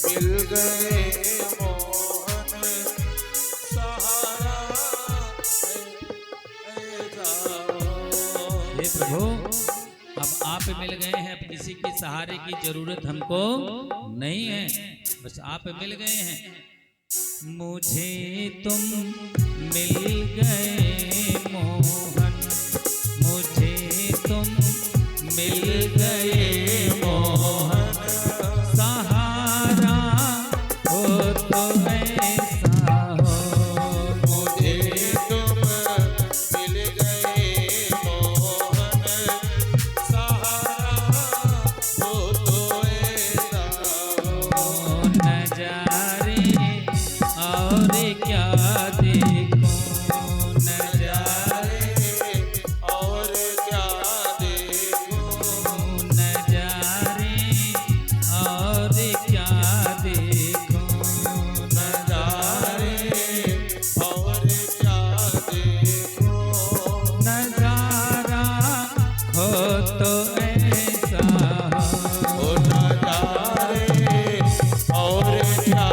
मिल गए मोहन, सहारा ऐसा हो। हे प्रभु अब आप मिल गए हैं, अब किसी के सहारे की जरूरत हमको नहीं है, बस आप मिल गए हैं। मुझे तुम मिल गए मोहन, मुझे तुम मिल गए मोहन, सहारा हो तो ऐसा हो, मुझे तुम मिल गए मोहन, सहारा हो तो ऐसा हो। नजारे और क्या देखो, नजारे और क्या देखो, नजारे और क्या देखो, नजारे और क्या देखो, नजारा हो तो ऐसा हो, ओ नजारे और क्या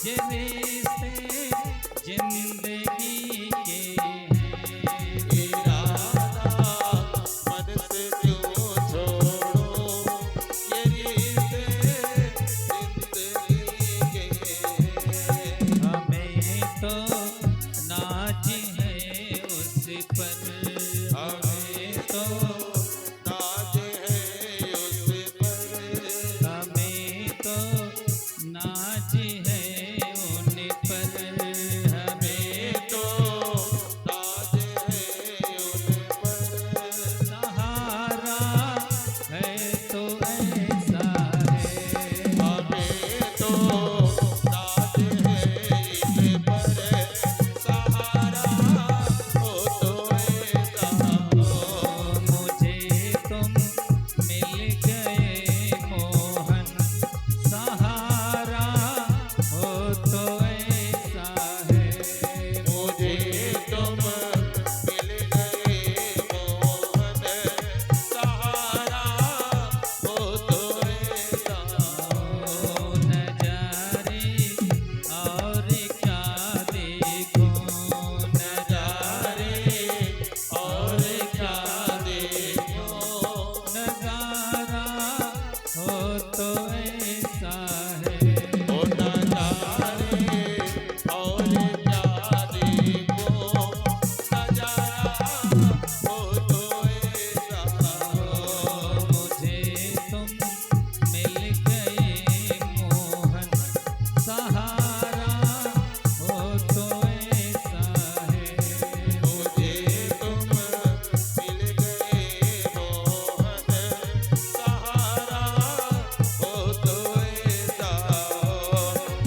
ये रिश्ते जिंदगी के हैं। इरादा मन से क्यों छोड़ो, ये रिश्ते जिंदगी के हैं। हमें तो नाज है उस पर, हमें तो नाज है उस पर, हमें तो नाज है उन पर, हमें तो नाज है उन पर। सहारा है तो ऐसा है। हमें तो नाज है इस पर, सहारा हो तो ऐसा हो। मुझे तुम मिल गए मोहन, सहारा हो तो ऐसा है। मुझे तुम मिल गए मोहन, सहारा हो तो ऐसा हो। नजारे और क्या देखो, नजारे और क्या देखो, नजारा हो तो ऐसा है। ओ नजारे और क्या देखो, नजारा हो तो ऐसा हो। मुझे तुम मिल गए मोहन, सहारा हो तो ऐसा है। मुझे तुम मिल गए मोहन, सहारा हो तो ऐसा हो।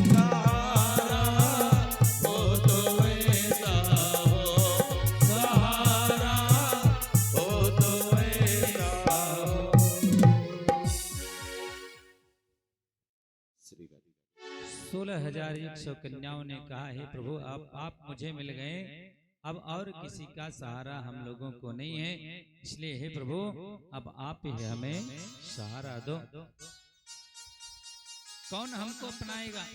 सहारा हो तो ऐसा हो, सहारा हो तो ऐसा हो। श्री राधे। 16,100 कन्याओं ने कहा है प्रभु आप मुझे मिल गए, अब और किसी का सहारा हम लोगों को नहीं है, इसलिए हे प्रभु अब आप ही हमें सहारा दो। कौन हमको अपनाएगा?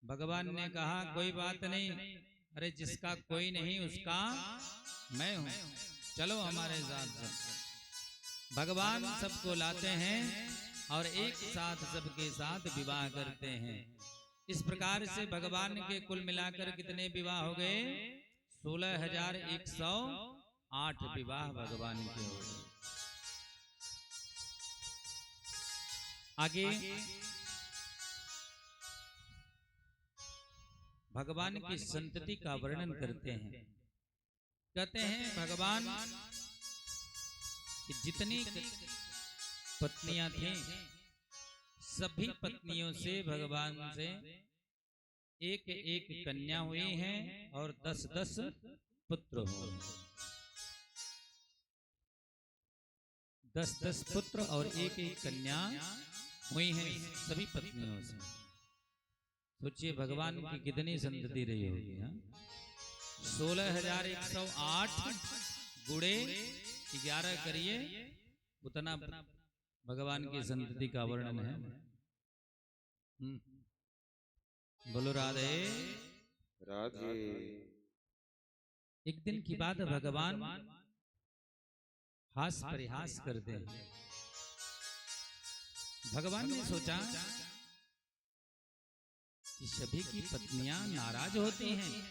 भगवान ने कहा कोई बात नहीं, अरे जिसका कोई नहीं उसका मैं हूं, चलो हमारे साथ। भगवान सबको लाते हैं और एक साथ सबके साथ विवाह करते हैं। इस प्रकार से भगवान के कुल मिलाकर कितने विवाह हो गए? 16,108 विवाह भगवान के हो गए। आगे भगवान की संतति का वर्णन करते हैं। कहते हैं भगवान कि जितनी पत्नियां थीं, सभी पत्नियों से भगवान से एक एक कन्या हुई हैं और 10-10 पुत्र हुए। 10-10 पुत्र और एक एक कन्या हुई हैं सभी पत्नियों से। सोचिए भगवान की कितनी संतति रही होगी। 16,108 गुणे 11 करिए, उतना भगवान की संतति का वर्णन है। बोलो राधे राधे। एक दिन की बात, भगवान हास परिहास करते हैं। भगवान ने सोचा कि सभी की पत्नियां नाराज होती हैं,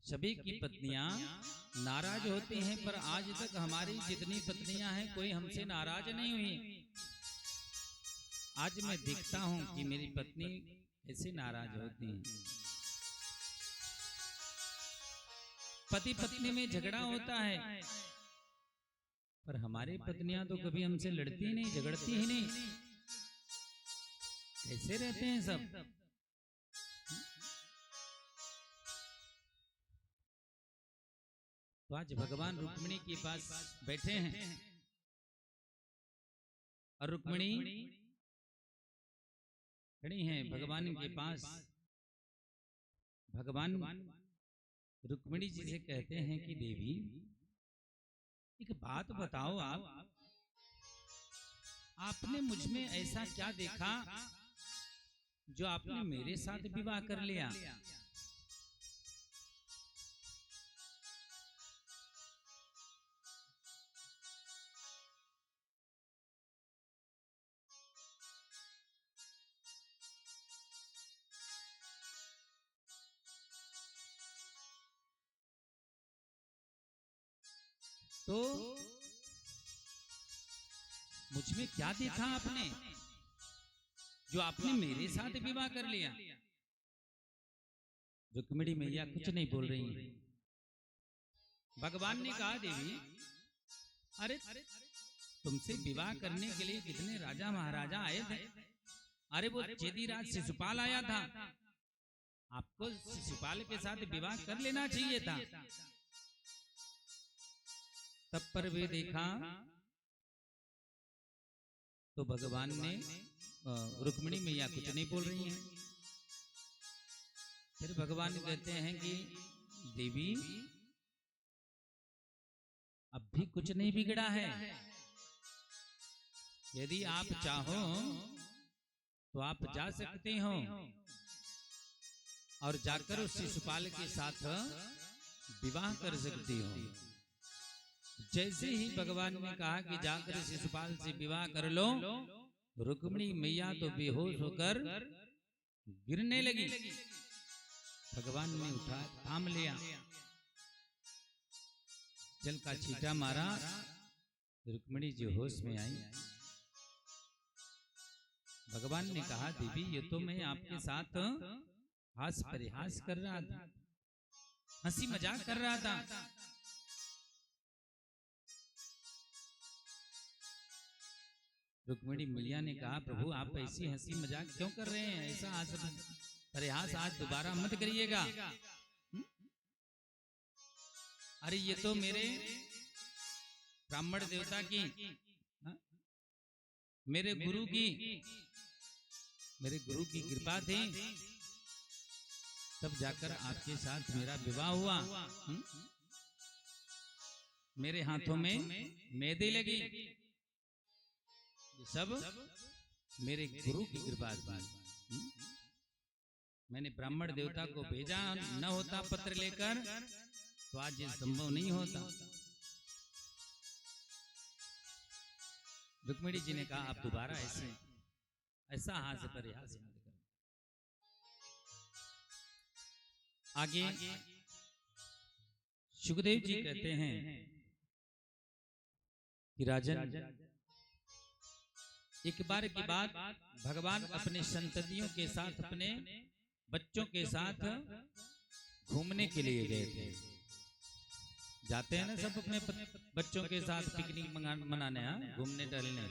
सभी की पत्नियां नाराज होती हैं, पर आज तक हमारी जितनी पत्नियां हैं कोई हमसे नाराज नहीं हुई। आज मैं देखता हूं कि मेरी पत्नी ऐसे नाराज होती हैं। पति पत्नी में झगड़ा होता है, पर हमारी पत्नियां तो कभी हमसे लड़ती ही नहीं, झगड़ती ही नहीं। कैसे रहते हैं सब? तो आज भगवान रुक्मिणी के पास बैठे हैं और रुक्मिणी खड़ी हैं भगवान के पास। भगवान रुक्मिणी जी से कहते हैं कि देवी एक बात बताओ, आप आपने मुझ में ऐसा क्या देखा जो आपने मेरे साथ विवाह कर लिया? तो मुझ में क्या देखा आपने जो आपने मेरे साथ विवाह कर लिया? रुक्मिणी मैया कुछ नहीं बोल रही है। भगवान ने कहा, देवी अरे तुमसे विवाह करने के लिए कितने राजा महाराजा आए थे। अरे वो चेदीराज शिशुपाल आया था, आपको शिशुपाल के साथ विवाह कर लेना चाहिए था। तब पर वे देखा तो भगवान ने रुक्मिणी मैया कुछ नहीं बोल रही हैं। फिर भगवान कहते हैं कि देवी अब भी कुछ नहीं बिगड़ा है। यदि आप चाहो तो आप जा सकते हो और जाकर उस शिशुपाल के साथ विवाह कर सकती हो। जैसे ही भगवान ने कहा कि जाकर शिशुपाल से विवाह कर लो, रुक्मिणी मैया तो बेहोश होकर गिरने लगी। भगवान ने उठा थाम लिया, जल का छींटा मारा, रुक्मिणी जी होश में आई। भगवान ने कहा, देवी ये तो मैं आपके साथ हास परिहास कर रहा था, हंसी मजाक कर रहा था। रुक्मिणी मैया ने कहा, प्रभु आप ऐसी हंसी मजाक क्यों कर रहे हैं? ऐसा हास परिहास आज दोबारा मत करिएगा। अरे ये तो मेरे ब्राह्मण देवता की, मेरे गुरु की कृपा थी, तब जाकर आपके साथ मेरा विवाह हुआ। मेरे हाथों में मेहंदी लगी, ये सब मेरे गुरु की कृपा थी। मैंने ब्राह्मण देवता को भेजा, न होता पत्र लेकर तो आज ये संभव नहीं होता। रुक्मिणी जी ने कहा, आप दोबारा ऐसा हास परिहास मत करो। आगे सुखदेव जी कहते हैं कि राजन, एक बार की बात, भगवान अपने संततियों के साथ, अपने बच्चों के साथ घूमने के लिए गए थे। जाते हैं ना सब अपने बच्चों के साथ पिकनिक मनाने, घूमने टहलने।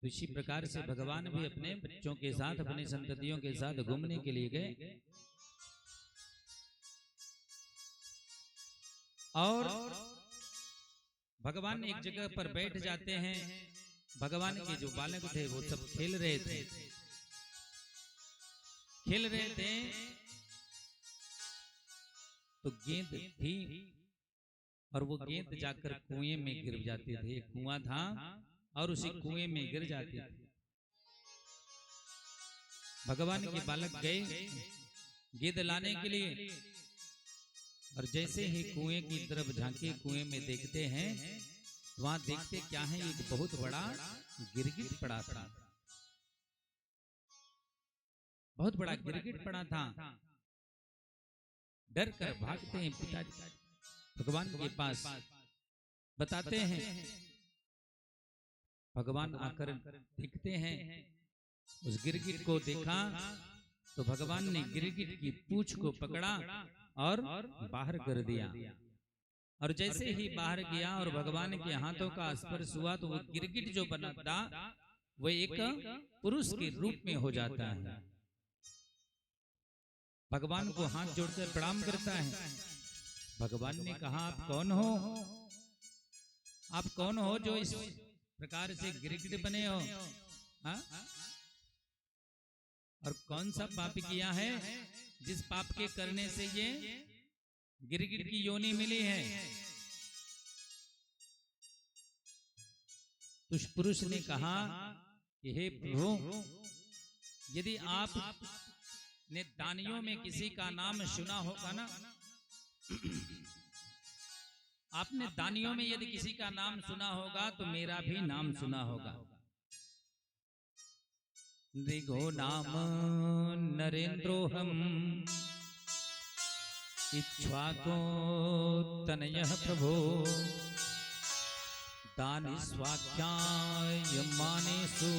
तो इसी प्रकार से भगवान भी अपने बच्चों के साथ, अपने संततियों के साथ घूमने के लिए गए। और भगवान एक जगह पर बैठ जाते हैं। भगवान के जो बालक थे वो सब खेल रहे थे। तो गेंद थी और वो गेंद जाकर कुएं में गिर जाती थी। एक कुआं था और उसी कुएं में गिर जाती थी। भगवान के बालक गए गेंद लाने के लिए, और जैसे ही कुएं की तरफ झांके, कुएं में देखते हैं, वहां देखते क्या है, एक बहुत बड़ा गिरगिट पड़ा था। बहुत बड़ा गिरगिट पड़ा था। डर कर भागते हैं पिताजी भगवान के पास, बताते हैं। भगवान आकर देखते हैं, उस गिरगिट को देखा तो भगवान ने गिरगिट की पूंछ को पकड़ा और बाहर कर दिया। और जैसे ही बाहर गया और भगवान के हाथों का स्पर्श हुआ तो वो गिरगिट जो बना था वो एक पुरुष के रूप में हो जाता है। भगवान को हाथ जोड़कर प्रणाम करता है। भगवान ने कहा, आप कौन हो? आप कौन हो जो इस प्रकार से गिरगिट बने हो? हा? और कौन सा पाप किया है जिस पाप के करने से ये गिरगिट की योनि मिली है? तो उस पुरुष ने कहा कि हे प्रभु, यदि आप ने दानियों में किसी का नाम सुना होगा ना, आपने दानियों में यदि किसी का नाम सुना होगा तो मेरा भी नाम सुना होगा। नृगो नाम नरेंद्रो हम इक्ष्वाको तनयः प्रभो दानि स्वाख्याय मानेषु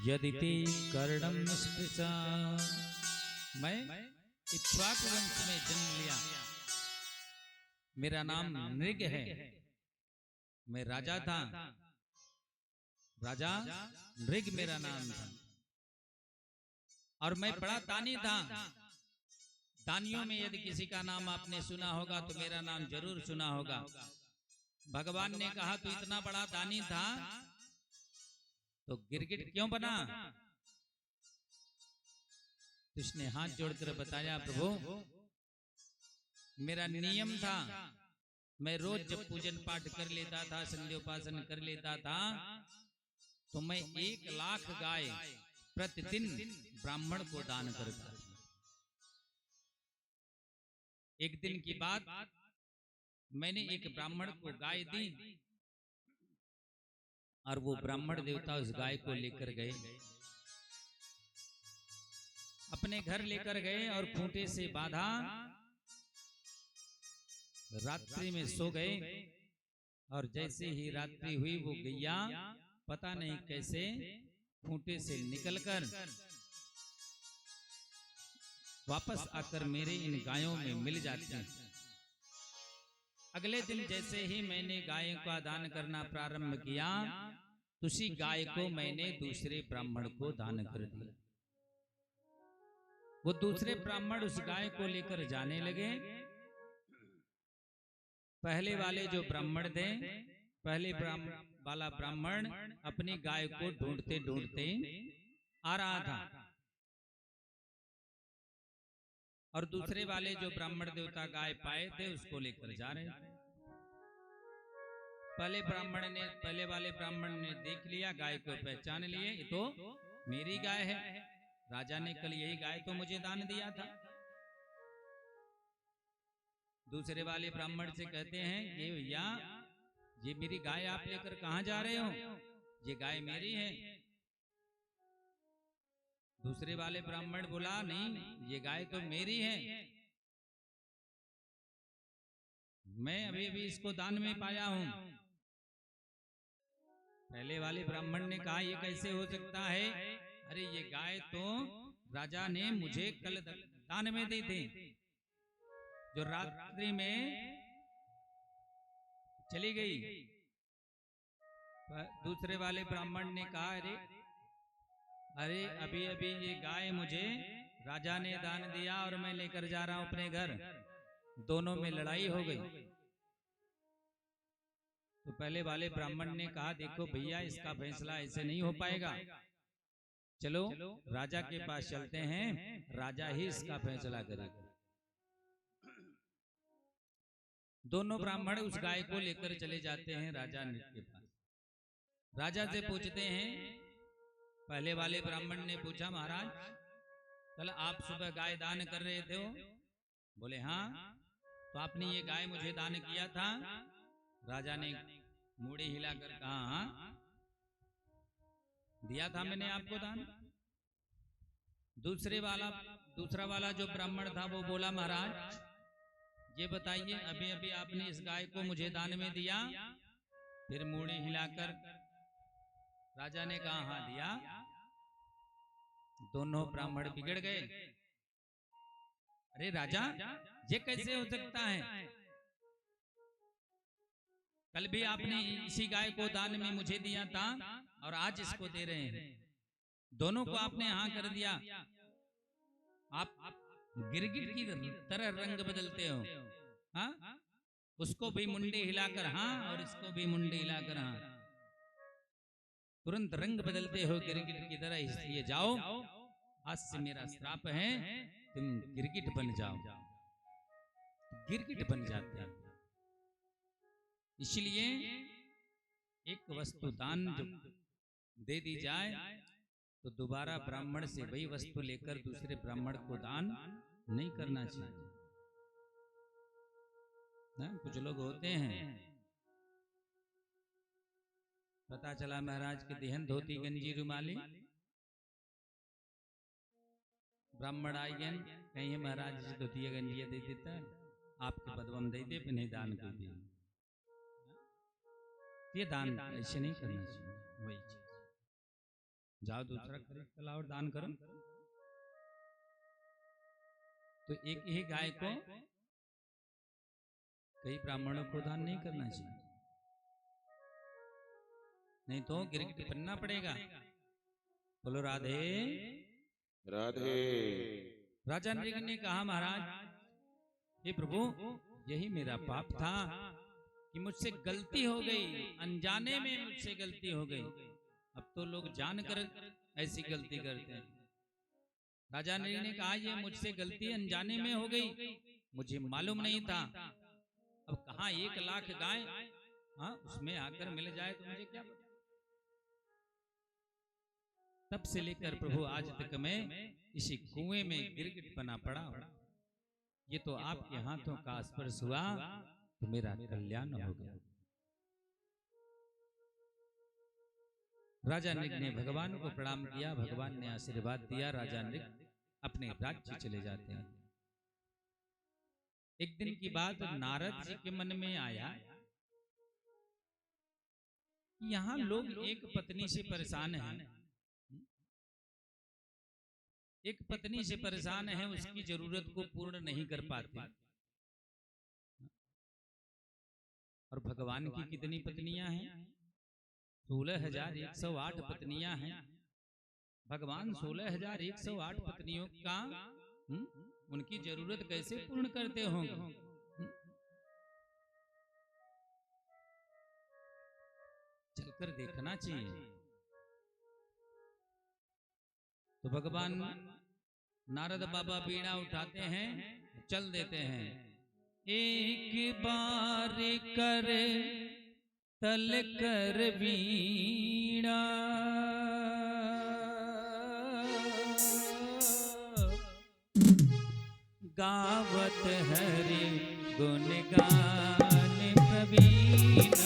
यदि ते कर्णम निष्पृशा। मैं इक्ष्वाकु वंश में जन्म लिया, मेरा नाम नृग है, मैं राजा था, राजा नृग मेरा नाम था, और मैं बड़ा दानी था। दानियों में यदि किसी का नाम आपने सुना होगा तो मेरा नाम जरूर सुना होगा। भगवान ने कहा तू इतना बड़ा दानी था तो गिरगिट क्यों बना? तो उसने हाथ जोड़कर बताया, प्रभु मेरा नियम था, मैं रोज जब पूजन पाठ कर लेता था, संध्योपासन कर लेता था, तो मैं 1,00,000 गाय प्रतिदिन ब्राह्मण को दान करता था। एक दिन की बात, मैंने एक ब्राह्मण को गाय दी और वो ब्राह्मण देवता उस गाय को लेकर गए, अपने घर लेकर गए और खूंटे से बांधा, रात्रि में सो गए। और जैसे ही रात्रि हुई वो गैया पता नहीं कैसे खूंटे से निकलकर वापस आकर मेरे इन गायों में मिल जाती है। अगले दिन जैसे ही मैंने गायों का दान करना प्रारंभ किया, उसी गाय को मैंने दूसरे ब्राह्मण को दान कर दिया। वो दूसरे ब्राह्मण उस गाय को लेकर जाने लगे। पहले वाले जो ब्राह्मण थे, पहले वाला ब्राह्मण अपनी गाय को ढूंढते ढूंढते आ रहा था, और दूसरे वाले जो ब्राह्मण देवता गाय पाए थे उसको लेकर जा रहे थे। पहले वाले ब्राह्मण ने देख लिया, गाय को पहचान लिए, ये तो मेरी गाय है, राजा ने कल यही गाय तो मुझे दान दिया था। दूसरे वाले ब्राह्मण से कहते हैं, ये भैया ये मेरी गाय आप लेकर कहां जा रहे हो? ये गाय मेरी है। दूसरे वाले ब्राह्मण बोला, नहीं ये गाय तो मेरी है, मैं अभी अभी इसको दान में पाया हूं। पहले वाले ब्राह्मण ने कहा, ये कैसे हो सकता है? अरे ये गाय तो राजा ने मुझे कल दान में दी थी, जो रात्रि में चली गई। दूसरे वाले ब्राह्मण ने कहा, अरे अभी अभी ये गाय मुझे राजा ने दान दिया और मैं लेकर जा रहा हूं अपने घर, दोनों में लड़ाई हो गई। तो पहले वाले ब्राह्मण ने कहा, देखो भैया इसका फैसला ऐसे नहीं हो पाएगा, चलो राजा के पास चलते हैं, राजा ही इसका फैसला करेगा। दोनों ब्राह्मण उस गाय को लेकर चले जाते हैं राजा के पास। राजा से पूछते हैं, पहले वाले ब्राह्मण ने पूछा, महाराज कल आप सुबह गाय दान कर रहे थे हो? बोले हाँ। तो आपने ये गाय मुझे दान किया था? राजा ने मूड़ी हिलाकर कहा, हाँ दिया था मैंने आपको दान। दूसरा वाला जो ब्राह्मण था वो बोला, महाराज ये बताइए अभी अभी आपने इस गाय को मुझे दान में दिया? फिर मूड़ी हिलाकर राजा ने कहा, हाँ दिया। दोनों ब्राह्मण बिगड़ गए। अरे राजा ये कैसे हो सकता है? कल भी आपने इसी गाय को दान में मुझे दिया था और आज इसको दे रहे हैं, दोनों को आपने हाँ कर दिया। आप गिरगिट की तरह रंग बदलते हो। हाँ, उसको भी मुंडी हिलाकर हाँ और इसको भी मुंडी हिलाकर हाँ, तुरंत रंग बदलते हो गिरगिट की तरह। इसलिए जाओ, आज से मेरा श्राप है, तुम गिरगिट बन जाओ। गिरगिट बन जाते हैं। इसलिए एक वस्तु दान जो दे दी जाए तो दोबारा ब्राह्मण से वही वस्तु लेकर दूसरे ब्राह्मण को दान नहीं करना चाहिए ना। कुछ लोग होते हैं, पता चला महाराज के देहन धोती गंजी रुमाली, ब्राह्मण आएगन कहीं महाराज जी धोतिया गंजिया दे देता है, आपके पदवम दे दे नहीं दान कर दिया। ये दान ऐसे नहीं करना चाहिए। वही चीज जाओ दूसरा खरीद कर लाओ और दान करो। तो एक ही गाय को कई ब्राह्मणों को दान नहीं करना चाहिए, नहीं तो गिरगिट बनना पड़ेगा। बोलो राधे राधे। राजा नृग ने कहा महाराज हे प्रभु यही मेरा पाप था कि मुझसे गलती हो गई, अनजाने में मुझसे गलती हो गई। अब तो लोग जानकर ऐसी गलती करते हैं। राजा नृग ने कहा ये मुझसे गलती अनजाने में हो गई, मुझे मालूम नहीं था। अब कहाँ 1 लाख गाय हाँ उसमें आकर मिल जाए तो मुझे क्या पता। तब से लेकर प्रभु आज तक मैं इसी कुएं में गिरगिट बना पड़ा हूं। ये तो आपके हाथों का स्पर्श हुआ तो मेरा कल्याण हो गया। राजा नृग ने भगवान को प्रणाम किया, भगवान ने आशीर्वाद दिया। राजा नृग अपने राज्य चले जाते हैं। एक दिन की बात नारद जी के मन में आया, यहाँ लोग एक पत्नी से परेशान हैं, एक पत्नी से परेशान है, उसकी जरूरत को पूर्ण नहीं कर पाते। और भगवान की कितनी पत्नियां हैं? 16,108 पत्नियां हैं। भगवान 16,108 पत्नियों का उनकी जरूरत कैसे पूर्ण करते होंगे? चलकर देखना चाहिए। तो भगवान नारद बाबा बीड़ा उठाते हैं, चल देते हैं। एक बार कर तल कर बीड़ा गावत हरि गुण गान प्रवीणा।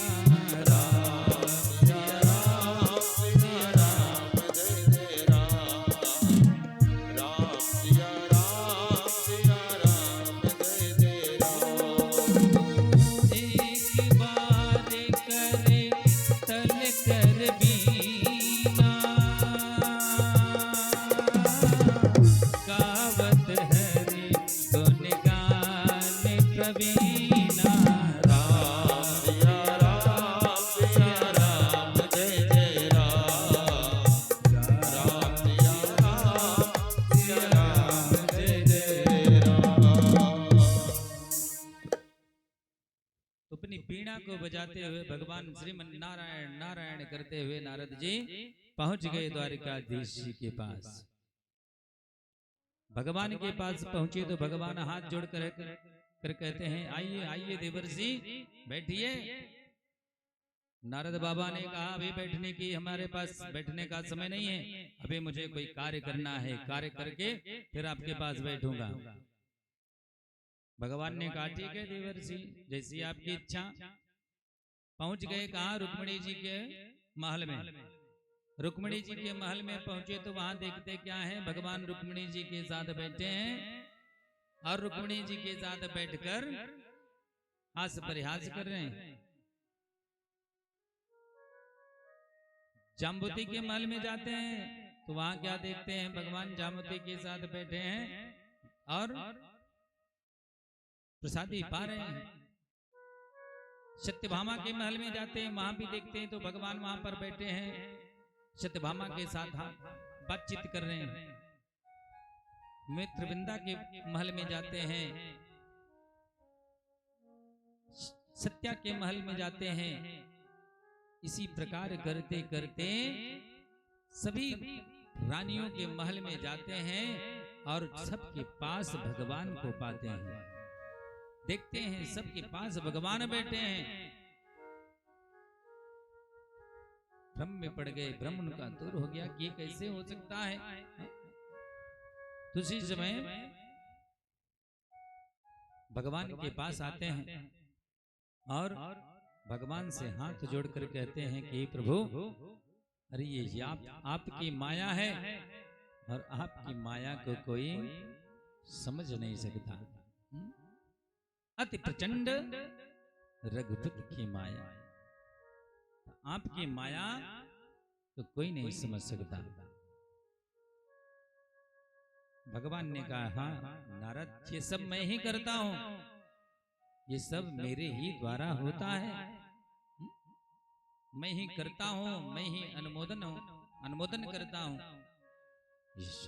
बजाते हुए भगवान श्रीमन नारायण नारायण करते हुए नारद जी पहुंच गए द्वारिकाधीश जी के पास। भगवान के पास पहुंचे तो भगवान हाथ जोड़कर कर कहते हैं आइए आइए देवर्षि बैठिए। नारद बाबा ने कहा अभी बैठने की हमारे पास बैठने का समय नहीं है, अभी मुझे कोई कार्य करना है, कार्य करके फिर आपके पास बैठूंगा। भगवान ने कहा ठीक है देवर्षि जैसी आपकी इच्छा। पहुंच गए कहा रुक्मिणी जी के महल में। रुक्मिणी जी के महल में पहुंचे तो वहां देखते क्या है, भगवान रुक्मिणी जी के साथ बैठे हैं और रुक्मिणी जी के साथ बैठकर हास परिहास कर रहे हैं। जाम्बुती के महल में जाते हैं तो वहां क्या देखते हैं, भगवान जाम्बुती के साथ बैठे हैं और प्रसादी पा रहे हैं। सत्यभामा के महल में जाते हैं, वहां भी देखते हैं तो भगवान वहां पर बैठे हैं, सत्यभामा के साथ बातचीत कर रहे हैं। मित्रविंदा के महल में जाते हैं, सत्या के महल में जाते हैं। इसी प्रकार करते करते सभी रानियों के महल में जाते हैं और सबके पास भगवान को पाते हैं। देखते हैं सबके पास भगवान बैठे हैं। भ्रम में पड़ गए, भ्रम उनका दूर हो गया कि ये कैसे हो सकता है। तो उसी समय भगवान के पास आते हैं और भगवान से हाथ जोड़कर कहते हैं कि प्रभु, अरे ये आपकी माया है और आपकी माया को कोई समझ नहीं सकता। अति प्रचंड रघुपत की माया, आपकी माया तो कोई नहीं समझ सकता। भगवान ने कहा, हाँ नारद, ये सब मैं ही करता हूं, ये सब मेरे ही द्वारा होता है। मैं ही करता हूं, मैं ही अनुमोदन करता हूं।